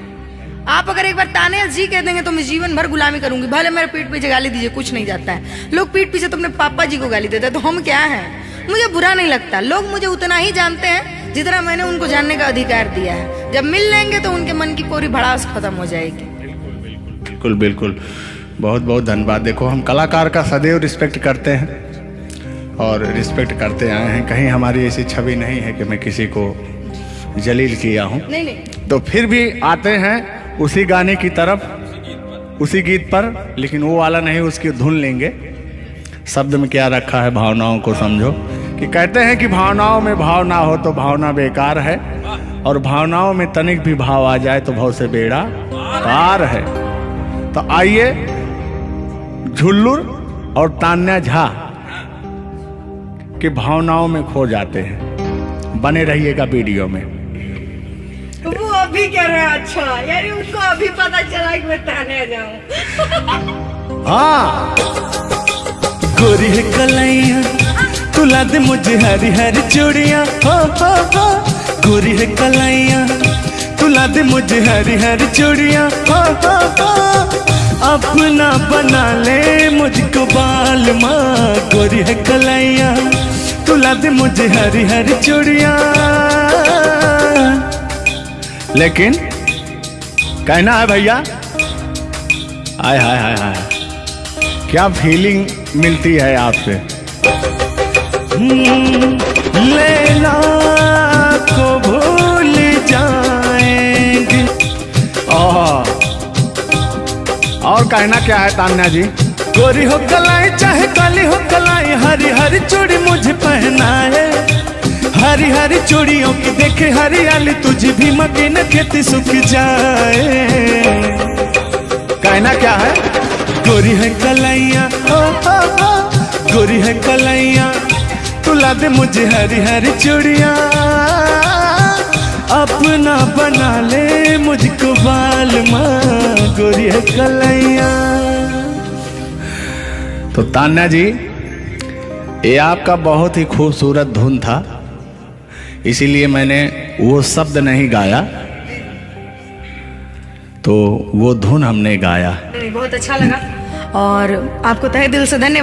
आप अगर एक बार ताने जी कह देंगे तो मैं जीवन भर गुलामी करूंगी, भले मेरे पीठ पीछे गाली दीजिए, कुछ नहीं जाता है। लोग पीठ पीछे तो अपने पापा जी को गाली देते हैं, तो हम क्या हैं? मुझे बुरा नहीं लगता। लोग मुझे उतना ही जानते हैं जितना मैंने उनको जानने का अधिकार दिया है। जब मिल लेंगे तो उनके मन की पूरी भड़ास खत्म हो जाएगी। बिल्कुल बिल्कुल, बहुत बहुत धन्यवाद। देखो, हम कलाकार का सदैव रिस्पेक्ट करते हैं और रिस्पेक्ट करते आए हैं। कहीं हमारी ऐसी छवि नहीं है कि मैं किसी को जलील किया हूँ। नहीं। तो फिर भी आते हैं उसी गाने की तरफ, उसी गीत पर, लेकिन वो वाला नहीं, उसकी धुन लेंगे। शब्द में क्या रखा है, भावनाओं को समझो। कि कहते हैं कि भावनाओं में भाव ना हो तो भावना बेकार है, और भावनाओं में तनिक भी भाव आ जाए तो भाव से बेड़ा पार है। तो आइए, झुल्लुर और तान्या झा की भावनाओं में खो जाते हैं। बने रहिएगा वीडियो में। वो अभी कह रहे हैं, अच्छा यानी उनको अभी पता चला कि मैं ताने जाऊं। हाँ, गोरी है कलाइया तुला दे मुझे हरी हरी चूड़ियां, हो गोरी है कलाइया तुला दे मुझे हरी हरी चूड़ियां, हो अपना बना ले मुझको बाल माँ। गोरी है कलाइया तुला दे मुझे हरी हरी चूड़ियां। लेकिन कहना है भैया, हाय हाय हाय हाय, क्या फीलिंग मिलती है आपसे। लैला को भूल जाएंगे। और कहना क्या है तान्या जी। गोरी हो कलाई चाहे काली हो कलाई, हरी हरी चूड़ी मुझे पहनाए। हरी हरी चूड़ियों की देखे हरियाली, तुझे भी मके न खेती सूख जाए। कहना क्या है। गोरी है कलाइया, गोरी है कलाइया तुला दे मुझे हरी हरी चूड़ियां। अपना बना ले मुझको बाल माँ। गोरी है कलाइया। तो तान्या जी, ये आपका बहुत ही खूबसूरत धुन था, इसीलिए मैंने वो शब्द नहीं गाया, तो वो धुन हमने गाया। बहुत अच्छा लगा और आपको तहे दिल से धन्यवाद।